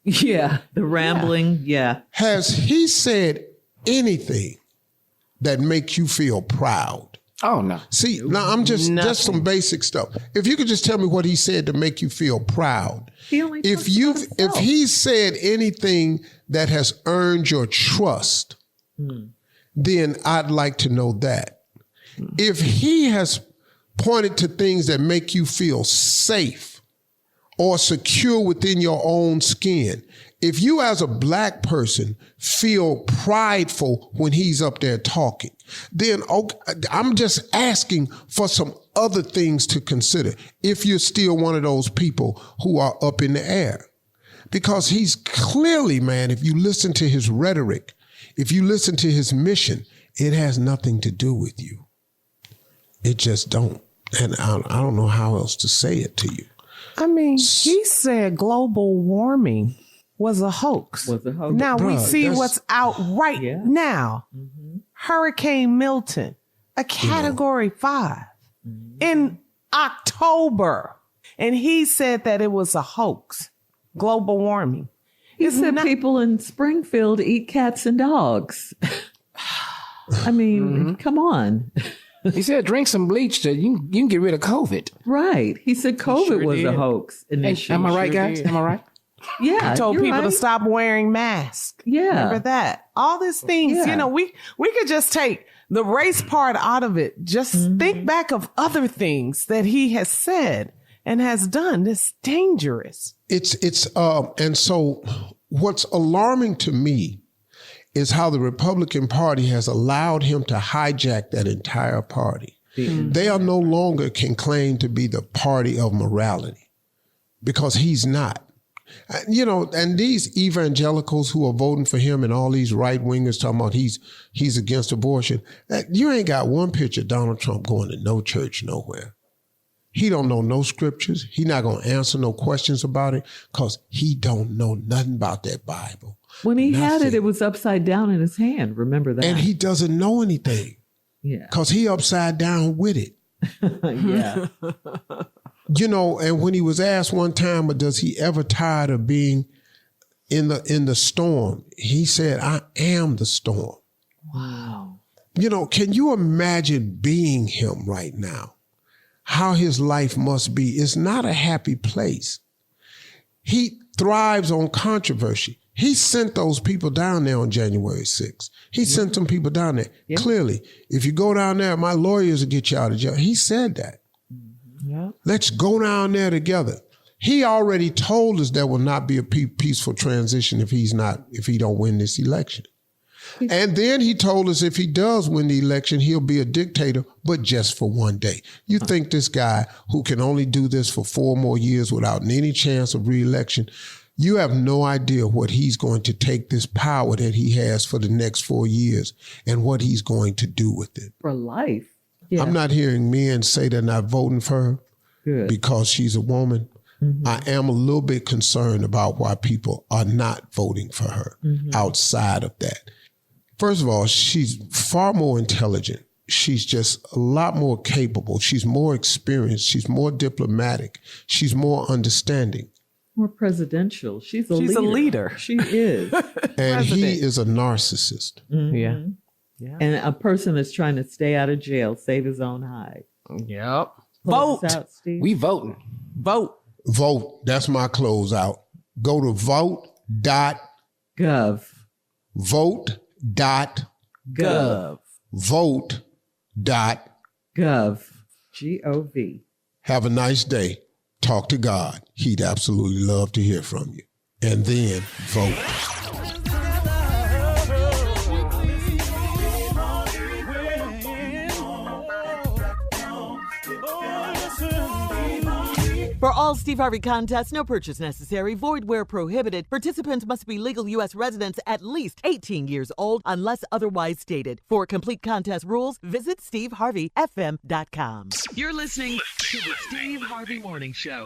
Yeah. The rambling. Yeah. Has he said anything that makes you feel proud? Oh, no. See, now I'm just some basic stuff. If you could just tell me what he said to make you feel proud. If he said anything that has earned your trust, then I'd like to know that. If he has pointed to things that make you feel safe or secure within your own skin, if you as a black person feel prideful when he's up there talking, then I'm just asking for some other things to consider if you're still one of those people who are up in the air. Because he's clearly, man, if you listen to his rhetoric, if you listen to his mission, it has nothing to do with you. It just don't. And I don't know how else to say it to you. I mean, he said global warming was a hoax. Now we see what's out now. Hurricane Milton, a category 5 in October. And he said that it was a hoax. Global warming. He said people in Springfield eat cats and dogs. I mean, come on. He said drink some bleach so you can get rid of COVID. Right. He said COVID was a hoax initially. Am I right, guys? Am I right? Yeah. He told people to stop wearing masks. Yeah. Remember that? All these things, we could just take the race part out of it. Just think back of other things that he has said and has done. It's dangerous. And so what's alarming to me is how the Republican Party has allowed him to hijack that entire party. They are no longer can claim to be the party of morality because he's not. You know, and these evangelicals who are voting for him and all these right wingers talking about he's against abortion, you ain't got one picture of Donald Trump going to no church nowhere. He don't know no scriptures. He not going to answer no questions about it because he don't know nothing about that Bible. When he had it, it was upside down in his hand. Remember that? And he doesn't know anything. Yeah. Because he upside down with it. Yeah. You know, and when he was asked one time, does he ever tired of being in the storm? He said, I am the storm. Wow. You know, can you imagine being him right now? How his life must be. It's not a happy place. He thrives on controversy. He sent those people down there on January 6th. He sent some people down there. Yeah. Clearly, if you go down there, my lawyers will get you out of jail. He said that. Yeah. Let's go down there together. He already told us there will not be a peaceful transition if he don't win this election. And then he told us if he does win the election, he'll be a dictator, but just for one day. You think this guy who can only do this for 4 more years without any chance of re-election, you have no idea what he's going to take this power that he has for the next 4 years and what he's going to do with it. For life. Yeah. I'm not hearing men say they're not voting for her because she's a woman. Mm-hmm. I am a little bit concerned about why people are not voting for her outside of that. First of all, she's far more intelligent. She's just a lot more capable. She's more experienced. She's more diplomatic. She's more understanding. More presidential. She's a leader. She is. And he is a narcissist. Mm-hmm. Yeah. And a person that's trying to stay out of jail, save his own hide. Yep. Vote. Out, Steve. We voting. Vote. Vote. That's my closeout. Go to vote.gov. Vote.gov. Vote.gov. G-O-V. Have a nice day. Talk to God. He'd absolutely love to hear from you. And then vote. For all Steve Harvey contests, no purchase necessary, void where prohibited. Participants must be legal U.S. residents at least 18 years old unless otherwise stated. For complete contest rules, visit SteveHarveyFM.com. You're listening to the Steve Harvey Morning Show.